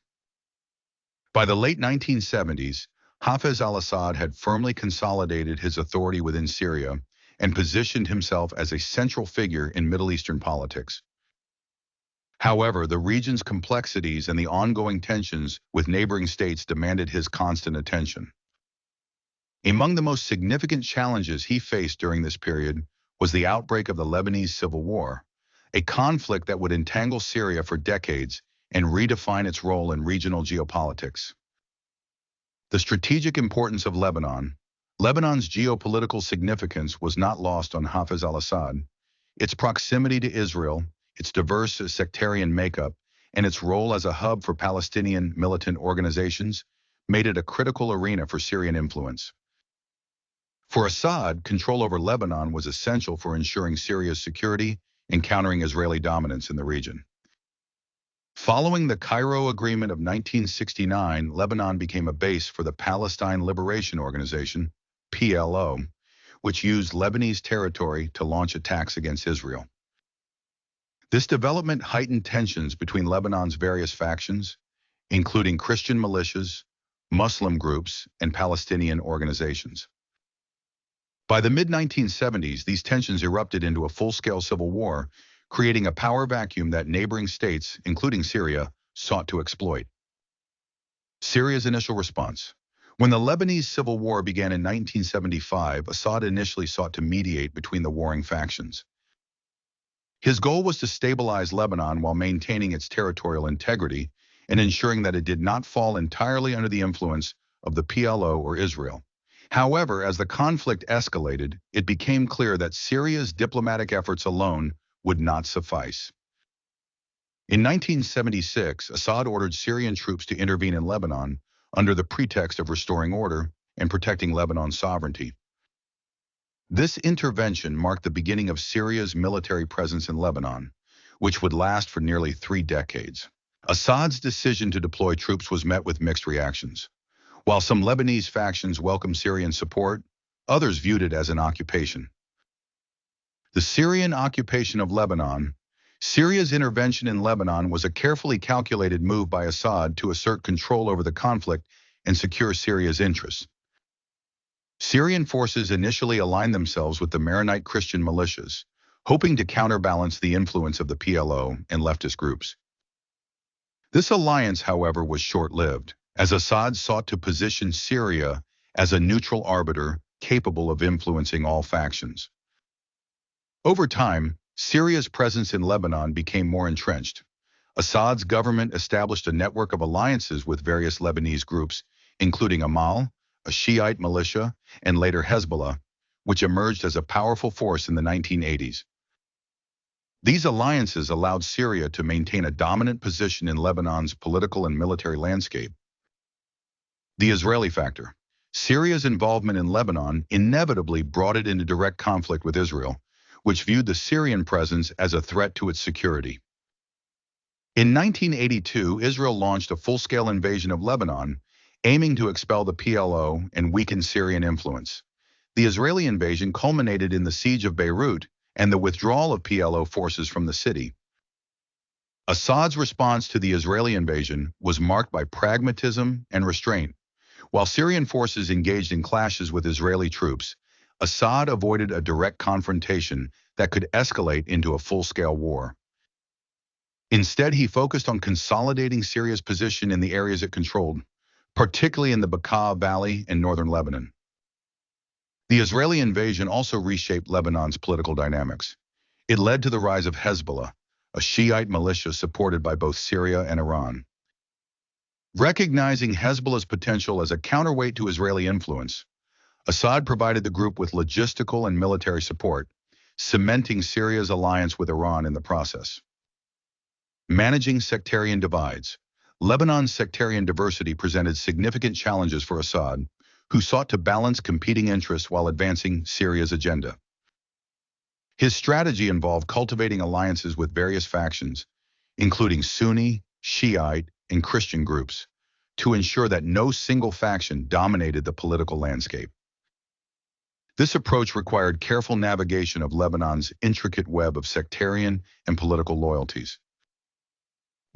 By the late 1970s, Hafez al-Assad had firmly consolidated his authority within Syria and positioned himself as a central figure in Middle Eastern politics. However, the region's complexities and the ongoing tensions with neighboring states demanded his constant attention. Among the most significant challenges he faced during this period was the outbreak of the Lebanese Civil War, a conflict that would entangle Syria for decades and redefine its role in regional geopolitics. The strategic importance of Lebanon's geopolitical significance was not lost on Hafez al-Assad. Its proximity to Israel, its diverse sectarian makeup, and its role as a hub for Palestinian militant organizations made it a critical arena for Syrian influence. For Assad, control over Lebanon was essential for ensuring Syria's security and countering Israeli dominance in the region. Following the Cairo Agreement of 1969, Lebanon became a base for the Palestine Liberation Organization, PLO, which used Lebanese territory to launch attacks against Israel. This development heightened tensions between Lebanon's various factions, including Christian militias, Muslim groups, and Palestinian organizations. By the mid-1970s, these tensions erupted into a full-scale civil war, creating a power vacuum that neighboring states, including Syria, sought to exploit. Syria's initial response. When the Lebanese Civil War began in 1975, Assad initially sought to mediate between the warring factions. His goal was to stabilize Lebanon while maintaining its territorial integrity and ensuring that it did not fall entirely under the influence of the PLO or Israel. However, as the conflict escalated, it became clear that Syria's diplomatic efforts alone would not suffice. In 1976, Assad ordered Syrian troops to intervene in Lebanon under the pretext of restoring order and protecting Lebanon's sovereignty. This intervention marked the beginning of Syria's military presence in Lebanon, which would last for nearly 3 decades. Assad's decision to deploy troops was met with mixed reactions. While some Lebanese factions welcomed Syrian support, others viewed it as an occupation. The Syrian occupation of Lebanon. Syria's intervention in Lebanon was a carefully calculated move by Assad to assert control over the conflict and secure Syria's interests. Syrian forces initially aligned themselves with the Maronite Christian militias, hoping to counterbalance the influence of the PLO and leftist groups. This alliance, however, was short-lived, as Assad sought to position Syria as a neutral arbiter capable of influencing all factions. Over time, Syria's presence in Lebanon became more entrenched. Assad's government established a network of alliances with various Lebanese groups, including Amal, a Shiite militia, and later Hezbollah, which emerged as a powerful force in the 1980s. These alliances allowed Syria to maintain a dominant position in Lebanon's political and military landscape. The Israeli factor. Syria's involvement in Lebanon inevitably brought it into direct conflict with Israel, which viewed the Syrian presence as a threat to its security. In 1982, Israel launched a full-scale invasion of Lebanon, aiming to expel the PLO and weaken Syrian influence. The Israeli invasion culminated in the siege of Beirut and the withdrawal of PLO forces from the city. Assad's response to the Israeli invasion was marked by pragmatism and restraint. While Syrian forces engaged in clashes with Israeli troops, Assad avoided a direct confrontation that could escalate into a full-scale war. Instead, he focused on consolidating Syria's position in the areas it controlled, particularly in the Bekaa Valley and northern Lebanon. The Israeli invasion also reshaped Lebanon's political dynamics. It led to the rise of Hezbollah, a Shiite militia supported by both Syria and Iran. Recognizing Hezbollah's potential as a counterweight to Israeli influence, Assad provided the group with logistical and military support, cementing Syria's alliance with Iran in the process. Managing sectarian divides. Lebanon's sectarian diversity presented significant challenges for Assad, who sought to balance competing interests while advancing Syria's agenda. His strategy involved cultivating alliances with various factions, including Sunni, Shiite, and Christian groups, to ensure that no single faction dominated the political landscape. This approach required careful navigation of Lebanon's intricate web of sectarian and political loyalties.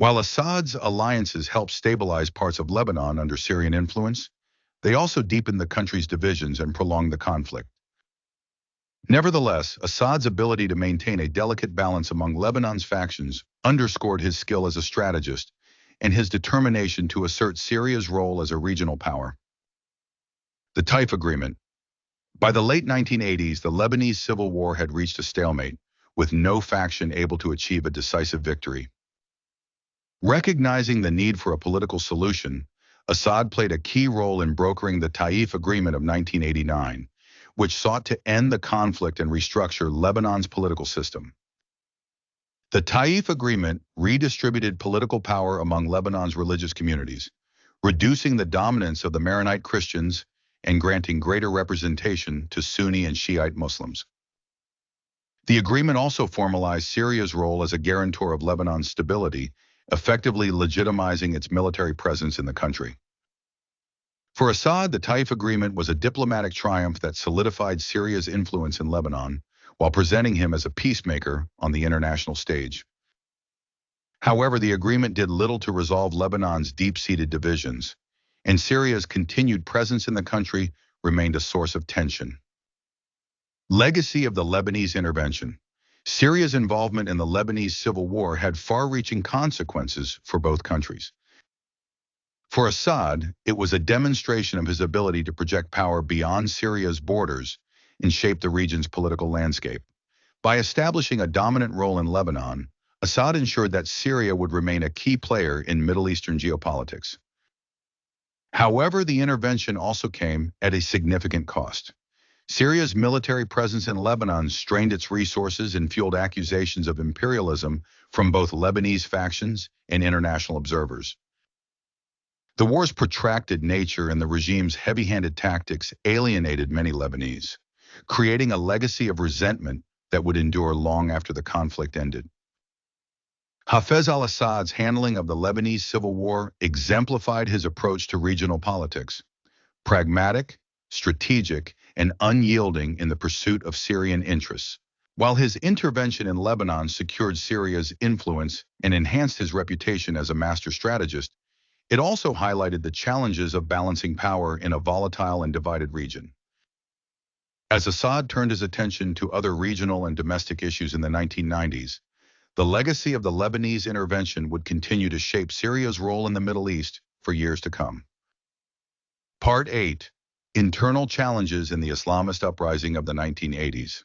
While Assad's alliances helped stabilize parts of Lebanon under Syrian influence, they also deepened the country's divisions and prolonged the conflict. Nevertheless, Assad's ability to maintain a delicate balance among Lebanon's factions underscored his skill as a strategist and his determination to assert Syria's role as a regional power. The Taif Agreement. By the late 1980s, the Lebanese civil war had reached a stalemate, with no faction able to achieve a decisive victory. Recognizing the need for a political solution, Assad played a key role in brokering the Taif Agreement of 1989, which sought to end the conflict and restructure Lebanon's political system. The Taif Agreement redistributed political power among Lebanon's religious communities, reducing the dominance of the Maronite Christians and granting greater representation to Sunni and Shiite Muslims. The agreement also formalized Syria's role as a guarantor of Lebanon's stability, effectively legitimizing its military presence in the country. For Assad, the Taif Agreement was a diplomatic triumph that solidified Syria's influence in Lebanon, while presenting him as a peacemaker on the international stage. However, the agreement did little to resolve Lebanon's deep-seated divisions, and Syria's continued presence in the country remained a source of tension. Legacy of the Lebanese intervention. Syria's involvement in the Lebanese civil war had far-reaching consequences for both countries. For Assad, it was a demonstration of his ability to project power beyond Syria's borders and shape the region's political landscape. By establishing a dominant role in Lebanon, Assad ensured that Syria would remain a key player in Middle Eastern geopolitics. However, the intervention also came at a significant cost. Syria's military presence in Lebanon strained its resources and fueled accusations of imperialism from both Lebanese factions and international observers. The war's protracted nature and the regime's heavy-handed tactics alienated many Lebanese, creating a legacy of resentment that would endure long after the conflict ended. Hafez al-Assad's handling of the Lebanese civil war exemplified his approach to regional politics: pragmatic, strategic, and unyielding in the pursuit of Syrian interests. While his intervention in Lebanon secured Syria's influence and enhanced his reputation as a master strategist, it also highlighted the challenges of balancing power in a volatile and divided region. As Assad turned his attention to other regional and domestic issues in the 1990s, the legacy of the Lebanese intervention would continue to shape Syria's role in the Middle East for years to come. Part 8. Internal Challenges in the Islamist Uprising of the 1980s.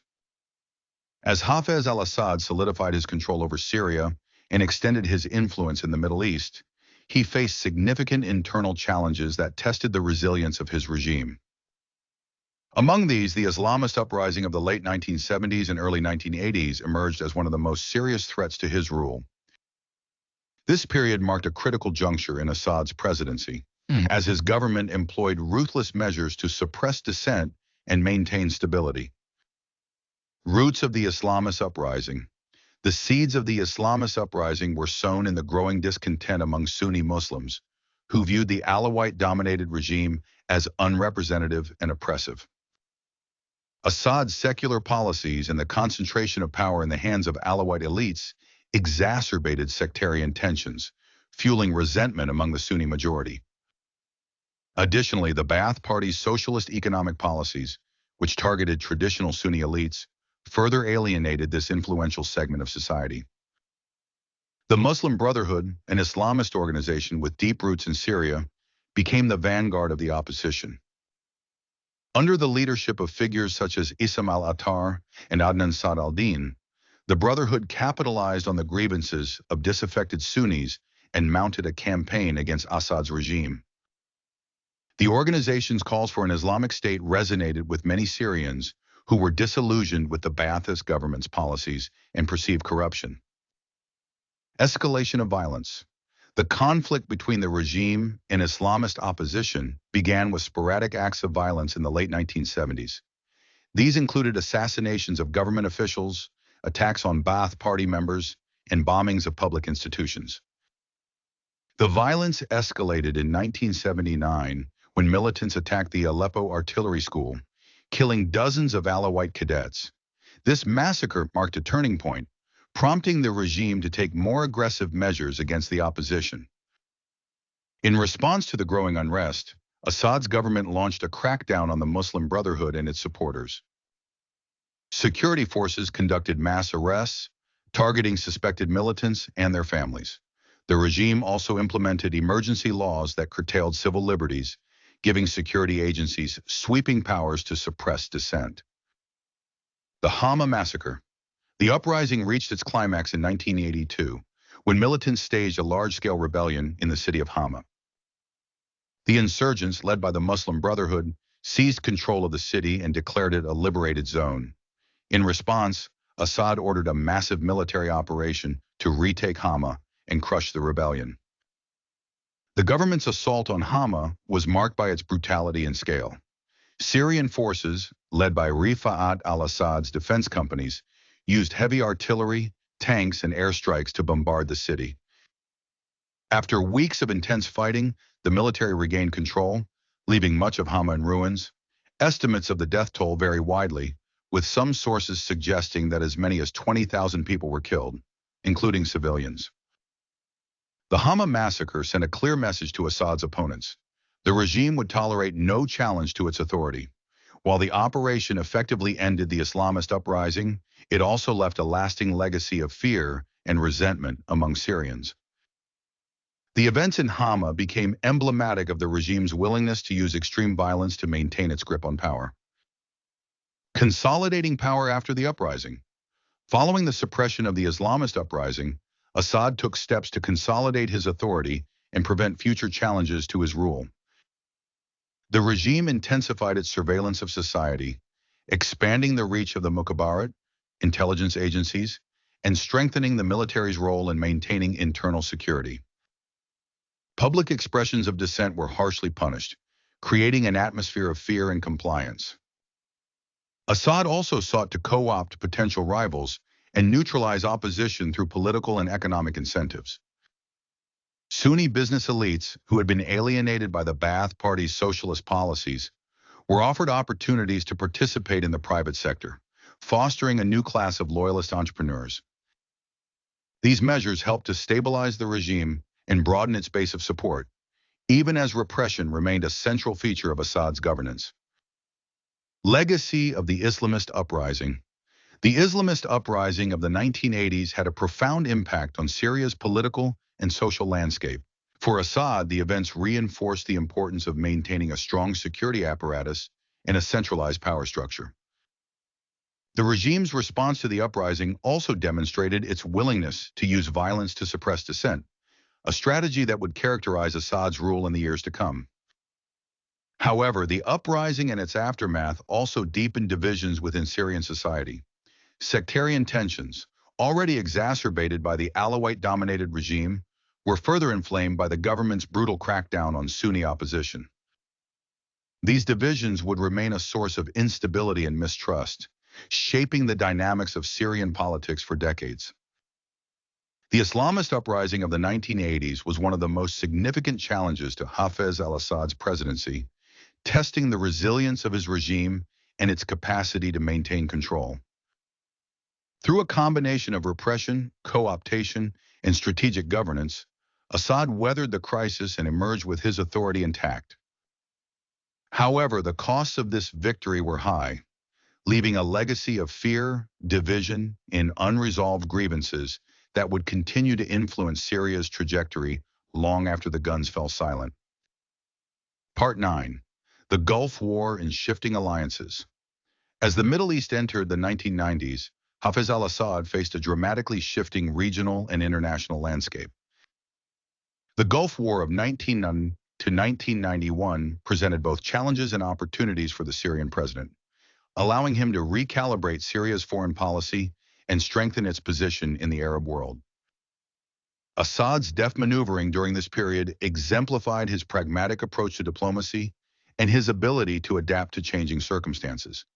As Hafez al-Assad solidified his control over Syria and extended his influence in the Middle East, he faced significant internal challenges that tested the resilience of his regime. Among these, the Islamist uprising of the late 1970s and early 1980s emerged as one of the most serious threats to his rule. This period marked a critical juncture in Assad's presidency, as his government employed ruthless measures to suppress dissent and maintain stability. Roots of the Islamist uprising. The seeds of the Islamist uprising were sown in the growing discontent among Sunni Muslims, who viewed the Alawite-dominated regime as unrepresentative and oppressive. Assad's secular policies and the concentration of power in the hands of Alawite elites exacerbated sectarian tensions, fueling resentment among the Sunni majority. Additionally, the Ba'ath Party's socialist economic policies, which targeted traditional Sunni elites, further alienated this influential segment of society. The Muslim Brotherhood, an Islamist organization with deep roots in Syria, became the vanguard of the opposition. Under the leadership of figures such as Issam al-Attar and Adnan Saad al-Din, the Brotherhood capitalized on the grievances of disaffected Sunnis and mounted a campaign against Assad's regime. The organization's calls for an Islamic state resonated with many Syrians who were disillusioned with the Ba'athist government's policies and perceived corruption. Escalation of violence. The conflict between the regime and Islamist opposition began with sporadic acts of violence in the late 1970s. These included assassinations of government officials, attacks on Ba'ath Party members, and bombings of public institutions. The violence escalated in 1979 when militants attacked the Aleppo Artillery School, killing dozens of Alawite cadets. This massacre marked a turning point, prompting the regime to take more aggressive measures against the opposition. In response to the growing unrest, Assad's government launched a crackdown on the Muslim Brotherhood and its supporters. Security forces conducted mass arrests, targeting suspected militants and their families. The regime also implemented emergency laws that curtailed civil liberties, giving security agencies sweeping powers to suppress dissent. The Hama massacre. The uprising reached its climax in 1982, when militants staged a large-scale rebellion in the city of Hama. The insurgents, led by the Muslim Brotherhood, seized control of the city and declared it a liberated zone. In response, Assad ordered a massive military operation to retake Hama and crush the rebellion. The government's assault on Hama was marked by its brutality and scale. Syrian forces, led by Hafez al-Assad's defense companies, used heavy artillery, tanks, and airstrikes to bombard the city. After weeks of intense fighting, the military regained control, leaving much of Hama in ruins. Estimates of the death toll vary widely, with some sources suggesting that as many as 20,000 people were killed, including civilians. The Hama massacre sent a clear message to Assad's opponents. The regime would tolerate no challenge to its authority. While the operation effectively ended the Islamist uprising, it also left a lasting legacy of fear and resentment among Syrians. The events in Hama became emblematic of the regime's willingness to use extreme violence to maintain its grip on power. Consolidating power after the uprising. Following the suppression of the Islamist uprising, Assad took steps to consolidate his authority and prevent future challenges to his rule. The regime intensified its surveillance of society, expanding the reach of the mukhabarat, intelligence agencies, and strengthening the military's role in maintaining internal security. Public expressions of dissent were harshly punished, creating an atmosphere of fear and compliance. Assad also sought to co-opt potential rivals and neutralize opposition through political and economic incentives. Sunni business elites, who had been alienated by the Ba'ath Party's socialist policies, were offered opportunities to participate in the private sector, fostering a new class of loyalist entrepreneurs. These measures helped to stabilize the regime and broaden its base of support, even as repression remained a central feature of Assad's governance. Legacy of the Islamist uprising. The Islamist uprising of the 1980s had a profound impact on Syria's political and social landscape. For Assad, the events reinforced the importance of maintaining a strong security apparatus and a centralized power structure. The regime's response to the uprising also demonstrated its willingness to use violence to suppress dissent, a strategy that would characterize Assad's rule in the years to come. However, the uprising and its aftermath also deepened divisions within Syrian society. Sectarian tensions, already exacerbated by the Alawite-dominated regime, were further inflamed by the government's brutal crackdown on Sunni opposition. These divisions would remain a source of instability and mistrust, shaping the dynamics of Syrian politics for decades. The Islamist uprising of the 1980s was one of the most significant challenges to Hafez al-Assad's presidency, testing the resilience of his regime and its capacity to maintain control. Through a combination of repression, co-optation, and strategic governance, Assad weathered the crisis and emerged with his authority intact. However, the costs of this victory were high, leaving a legacy of fear, division, and unresolved grievances that would continue to influence Syria's trajectory long after the guns fell silent. Part 9. The Gulf War and Shifting Alliances. As the Middle East entered the 1990s, Hafez al-Assad faced a dramatically shifting regional and international landscape. The Gulf War of 1990 to 1991 presented both challenges and opportunities for the Syrian president, allowing him to recalibrate Syria's foreign policy and strengthen its position in the Arab world. Assad's deft maneuvering during this period exemplified his pragmatic approach to diplomacy and his ability to adapt to changing circumstances.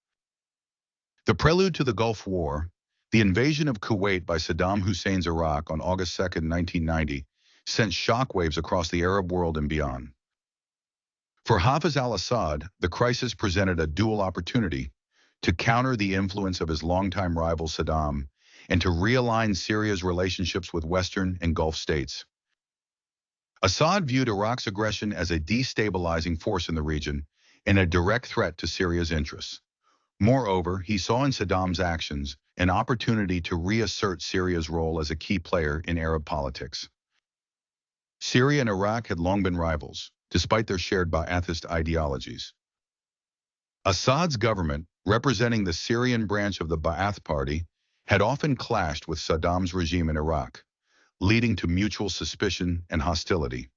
The prelude to the Gulf War, the invasion of Kuwait by Saddam Hussein's Iraq on August 2, 1990, sent shockwaves across the Arab world and beyond. For Hafez al-Assad, the crisis presented a dual opportunity: to counter the influence of his longtime rival Saddam and to realign Syria's relationships with Western and Gulf states. Assad viewed Iraq's aggression as a destabilizing force in the region and a direct threat to Syria's interests. Moreover, he saw in Saddam's actions an opportunity to reassert Syria's role as a key player in Arab politics. Syria and Iraq had long been rivals, despite their shared Ba'athist ideologies. Assad's government, representing the Syrian branch of the Ba'ath Party, had often clashed with Saddam's regime in Iraq, leading to mutual suspicion and hostility.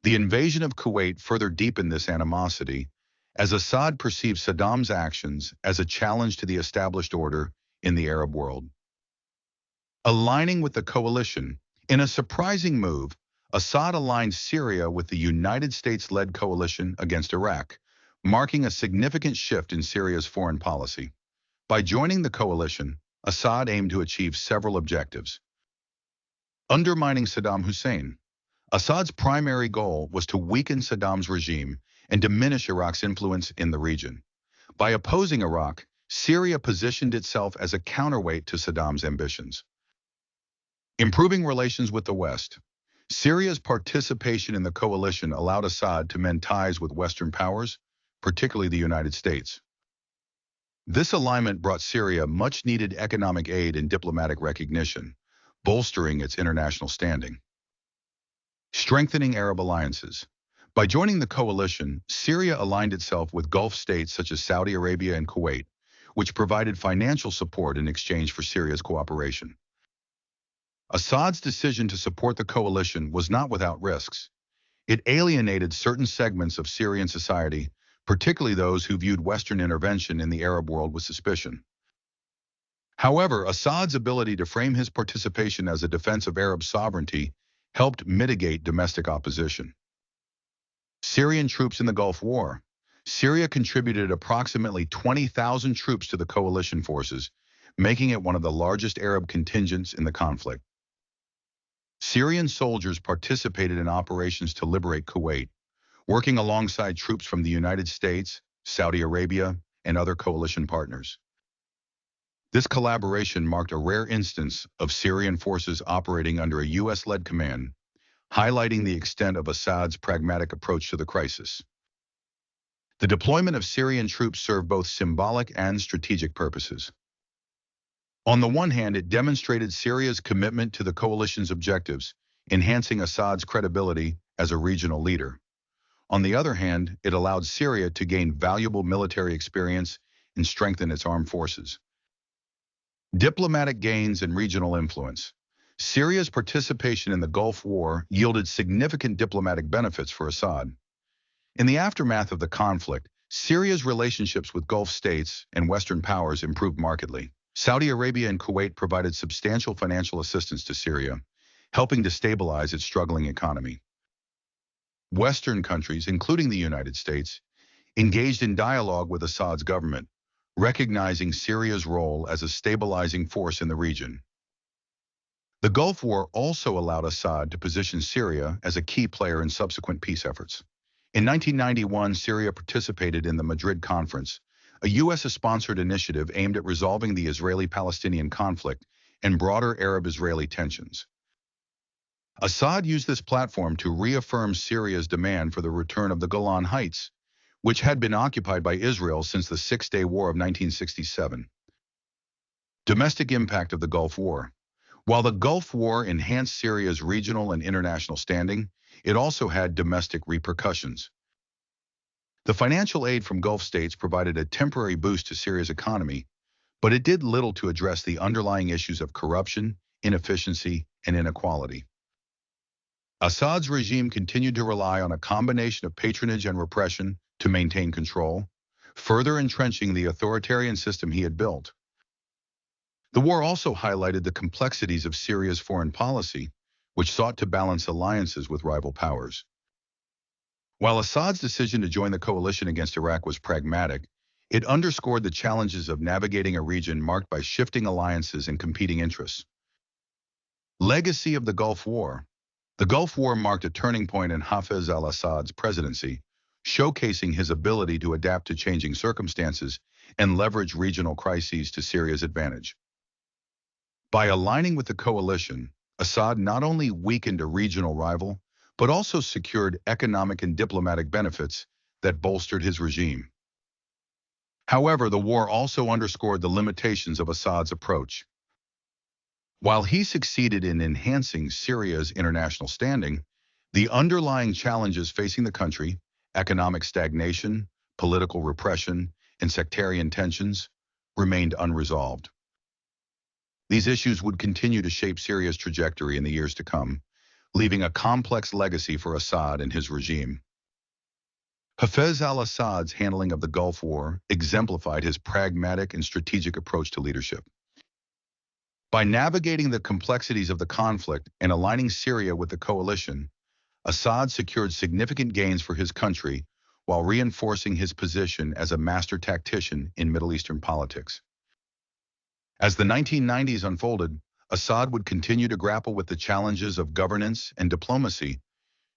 The invasion of Kuwait further deepened this animosity, as Assad perceived Saddam's actions as a challenge to the established order in the Arab world. Aligning with the coalition, in a surprising move, Assad aligned Syria with the United States-led coalition against Iraq, marking a significant shift in Syria's foreign policy. By joining the coalition, Assad aimed to achieve several objectives. Undermining Saddam Hussein. Assad's primary goal was to weaken Saddam's regime and diminish Iraq's influence in the region. By opposing Iraq, Syria positioned itself as a counterweight to Saddam's ambitions. Improving relations with the West. Syria's participation in the coalition allowed Assad to mend ties with Western powers, particularly the United States. This alignment brought Syria much-needed economic aid and diplomatic recognition, bolstering its international standing. Strengthening Arab alliances. By joining the coalition, Syria aligned itself with Gulf states such as Saudi Arabia and Kuwait, which provided financial support in exchange for Syria's cooperation. Assad's decision to support the coalition was not without risks. It alienated certain segments of Syrian society, particularly those who viewed Western intervention in the Arab world with suspicion. However, Assad's ability to frame his participation as a defense of Arab sovereignty helped mitigate domestic opposition. Syrian troops in the Gulf War. Syria contributed approximately 20,000 troops to the coalition forces, making it one of the largest Arab contingents in the conflict. Syrian soldiers participated in operations to liberate Kuwait, working alongside troops from the United States, Saudi Arabia, and other coalition partners. This collaboration marked a rare instance of Syrian forces operating under a U.S.-led command, highlighting the extent of Assad's pragmatic approach to the crisis. The deployment of Syrian troops served both symbolic and strategic purposes. On the one hand, it demonstrated Syria's commitment to the coalition's objectives, enhancing Assad's credibility as a regional leader. On the other hand, it allowed Syria to gain valuable military experience and strengthen its armed forces. Diplomatic gains and regional influence. Syria's participation in the Gulf War yielded significant diplomatic benefits for Assad. In the aftermath of the conflict, Syria's relationships with Gulf states and Western powers improved markedly. Saudi Arabia and Kuwait provided substantial financial assistance to Syria, helping to stabilize its struggling economy. Western countries, including the United States, engaged in dialogue with Assad's government, recognizing Syria's role as a stabilizing force in the region. The Gulf War also allowed Assad to position Syria as a key player in subsequent peace efforts. In 1991, Syria participated in the Madrid Conference, a U.S.-sponsored initiative aimed at resolving the Israeli-Palestinian conflict and broader Arab-Israeli tensions. Assad used this platform to reaffirm Syria's demand for the return of the Golan Heights, which had been occupied by Israel since the Six-Day War of 1967. Domestic impact of the Gulf War. While the Gulf War enhanced Syria's regional and international standing, it also had domestic repercussions. The financial aid from Gulf states provided a temporary boost to Syria's economy, but it did little to address the underlying issues of corruption, inefficiency, and inequality. Assad's regime continued to rely on a combination of patronage and repression to maintain control, further entrenching the authoritarian system he had built. The war also highlighted the complexities of Syria's foreign policy, which sought to balance alliances with rival powers. While Assad's decision to join the coalition against Iraq was pragmatic, it underscored the challenges of navigating a region marked by shifting alliances and competing interests. Legacy of the Gulf War. The Gulf War marked a turning point in Hafez al-Assad's presidency, showcasing his ability to adapt to changing circumstances and leverage regional crises to Syria's advantage. By aligning with the coalition, Assad not only weakened a regional rival, but also secured economic and diplomatic benefits that bolstered his regime. However, the war also underscored the limitations of Assad's approach. While he succeeded in enhancing Syria's international standing, the underlying challenges facing the country, economic stagnation, political repression, and sectarian tensions, remained unresolved. These issues would continue to shape Syria's trajectory in the years to come, leaving a complex legacy for Assad and his regime. Hafez al-Assad's handling of the Gulf War exemplified his pragmatic and strategic approach to leadership. By navigating the complexities of the conflict and aligning Syria with the coalition, Assad secured significant gains for his country while reinforcing his position as a master tactician in Middle Eastern politics. As the 1990s unfolded, Assad would continue to grapple with the challenges of governance and diplomacy,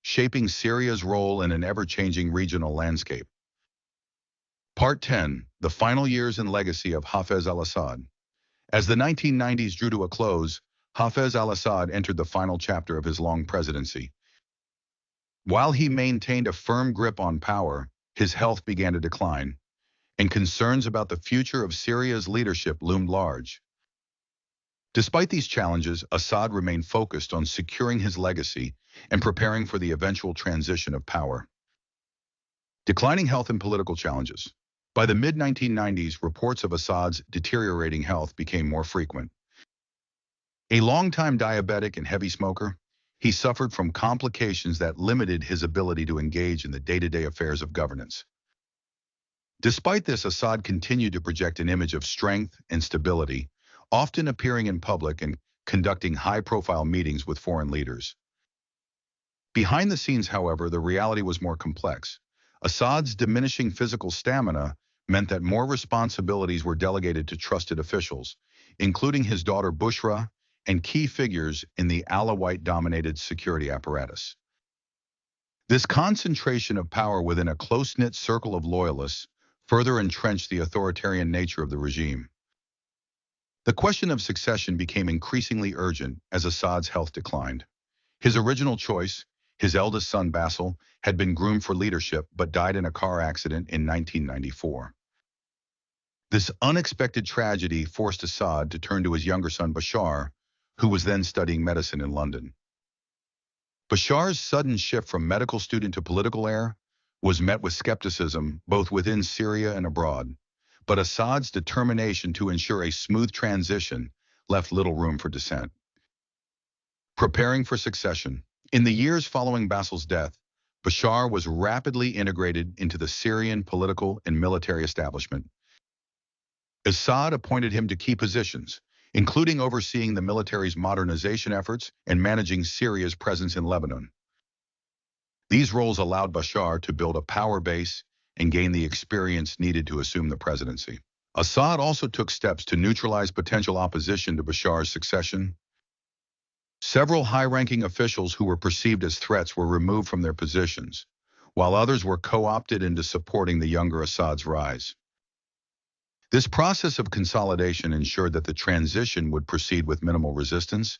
shaping Syria's role in an ever-changing regional landscape. Part 10: The Final Years and Legacy of Hafez al-Assad. As the 1990s drew to a close, Hafez al-Assad entered the final chapter of his long presidency. While he maintained a firm grip on power, his health began to decline, and concerns about the future of Syria's leadership loomed large. Despite these challenges, Assad remained focused on securing his legacy and preparing for the eventual transition of power. Declining health and political challenges. By the mid-1990s, reports of Assad's deteriorating health became more frequent. A longtime diabetic and heavy smoker, he suffered from complications that limited his ability to engage in the day-to-day affairs of governance. Despite this, Assad continued to project an image of strength and stability, often appearing in public and conducting high-profile meetings with foreign leaders. Behind the scenes, however, the reality was more complex. Assad's diminishing physical stamina meant that more responsibilities were delegated to trusted officials, including his daughter Bushra and key figures in the Alawite-dominated security apparatus. This concentration of power within a close-knit circle of loyalists further entrenched the authoritarian nature of the regime. The question of succession became increasingly urgent as Assad's health declined. His original choice, his eldest son Basil, had been groomed for leadership but died in a car accident in 1994. This unexpected tragedy forced Assad to turn to his younger son Bashar, who was then studying medicine in London. Bashar's sudden shift from medical student to political heir was met with skepticism both within Syria and abroad, but Assad's determination to ensure a smooth transition left little room for dissent. Preparing for succession. In the years following Basil's death, Bashar was rapidly integrated into the Syrian political and military establishment. Assad appointed him to key positions, including overseeing the military's modernization efforts and managing Syria's presence in Lebanon. These roles allowed Bashar to build a power base and gain the experience needed to assume the presidency. Assad also took steps to neutralize potential opposition to Bashar's succession. Several high-ranking officials who were perceived as threats were removed from their positions, while others were co-opted into supporting the younger Assad's rise. This process of consolidation ensured that the transition would proceed with minimal resistance,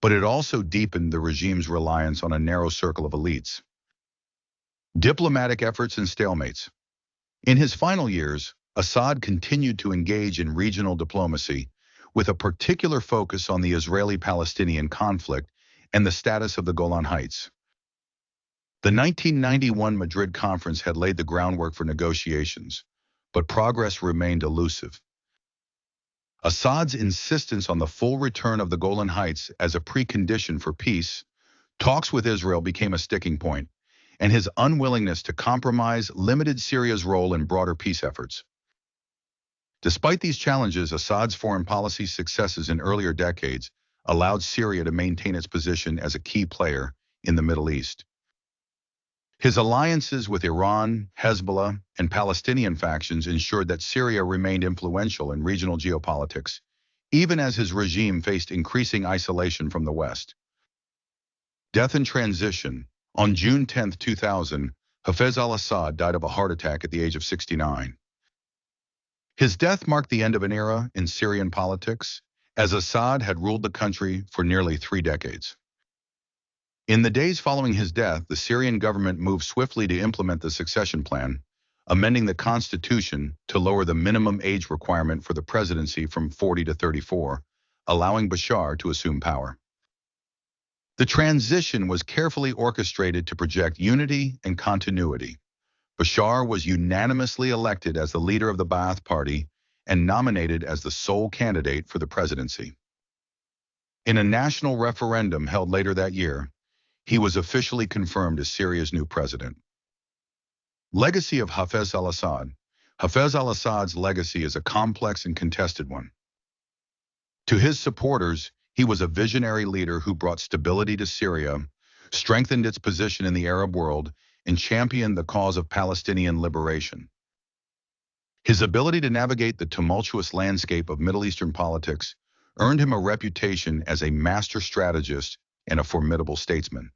but it also deepened the regime's reliance on a narrow circle of elites. Diplomatic efforts and stalemates. In his final years, Assad continued to engage in regional diplomacy, with a particular focus on the Israeli-Palestinian conflict and the status of the Golan Heights. The 1991 Madrid conference had laid the groundwork for negotiations, but progress remained elusive. Assad's insistence on the full return of the Golan Heights as a precondition for peace, talks with Israel became a sticking point, and his unwillingness to compromise limited Syria's role in broader peace efforts. Despite these challenges, Assad's foreign policy successes in earlier decades allowed Syria to maintain its position as a key player in the Middle East. His alliances with Iran, Hezbollah, and Palestinian factions ensured that Syria remained influential in regional geopolitics, even as his regime faced increasing isolation from the West. Death and transition. On June 10, 2000, Hafez al-Assad died of a heart attack at the age of 69. His death marked the end of an era in Syrian politics as Assad had ruled the country for nearly 3 decades. In the days following his death, the Syrian government moved swiftly to implement the succession plan, amending the constitution to lower the minimum age requirement for the presidency from 40 to 34, allowing Bashar to assume power. The transition was carefully orchestrated to project unity and continuity. Bashar was unanimously elected as the leader of the Ba'ath Party and nominated as the sole candidate for the presidency. In a national referendum held later that year, he was officially confirmed as Syria's new president. Legacy of Hafez al-Assad. Hafez al-Assad's legacy is a complex and contested one. To his supporters, he was a visionary leader who brought stability to Syria, strengthened its position in the Arab world, and championed the cause of Palestinian liberation. His ability to navigate the tumultuous landscape of Middle Eastern politics earned him a reputation as a master strategist and a formidable statesman.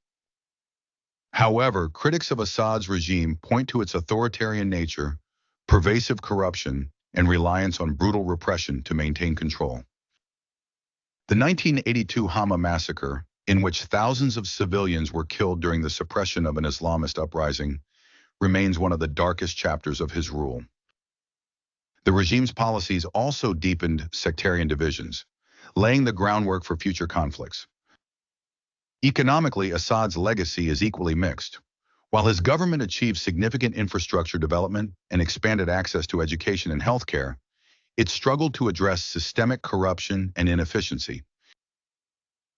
However, critics of Assad's regime point to its authoritarian nature, pervasive corruption, and reliance on brutal repression to maintain control. The 1982 Hama massacre, in which thousands of civilians were killed during the suppression of an Islamist uprising, remains one of the darkest chapters of his rule. The regime's policies also deepened sectarian divisions, laying the groundwork for future conflicts. Economically, Assad's legacy is equally mixed. While his government achieved significant infrastructure development and expanded access to education and healthcare, it struggled to address systemic corruption and inefficiency.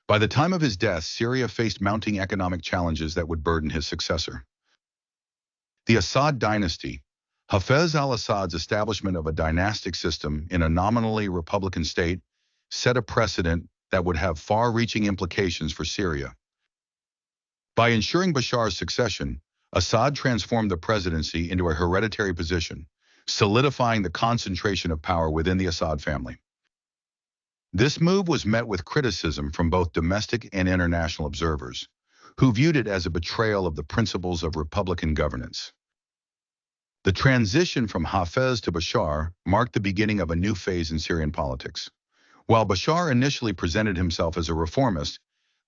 By the time of his death, Syria faced mounting economic challenges that would burden his successor. The Assad dynasty, Hafez al-Assad's establishment of a dynastic system in a nominally republican state, set a precedent that would have far-reaching implications for Syria. By ensuring Bashar's succession, Assad transformed the presidency into a hereditary position, solidifying the concentration of power within the Assad family. This move was met with criticism from both domestic and international observers, who viewed it as a betrayal of the principles of republican governance. The transition from Hafez to Bashar marked the beginning of a new phase in Syrian politics. While Bashar initially presented himself as a reformist,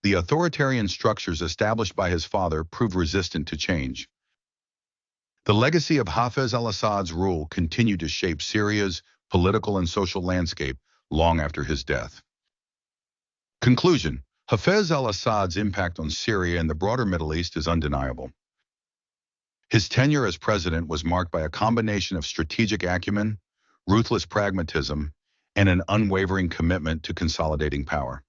the authoritarian structures established by his father proved resistant to change. The legacy of Hafez al-Assad's rule continued to shape Syria's political and social landscape long after his death. Conclusion: Hafez al-Assad's impact on Syria and the broader Middle East is undeniable. His tenure as president was marked by a combination of strategic acumen, ruthless pragmatism, and an unwavering commitment to consolidating power.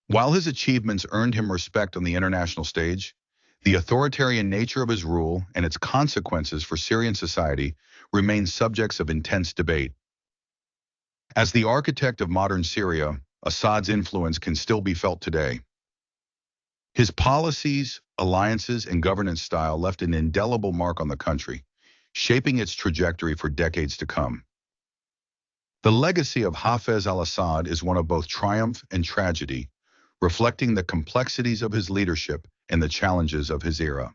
While his achievements earned him respect on the international stage, the authoritarian nature of his rule and its consequences for Syrian society remain subjects of intense debate. As the architect of modern Syria, Assad's influence can still be felt today. His policies, alliances, and governance style left an indelible mark on the country, shaping its trajectory for decades to come. The legacy of Hafez al-Assad is one of both triumph and tragedy, reflecting the complexities of his leadership and the challenges of his era.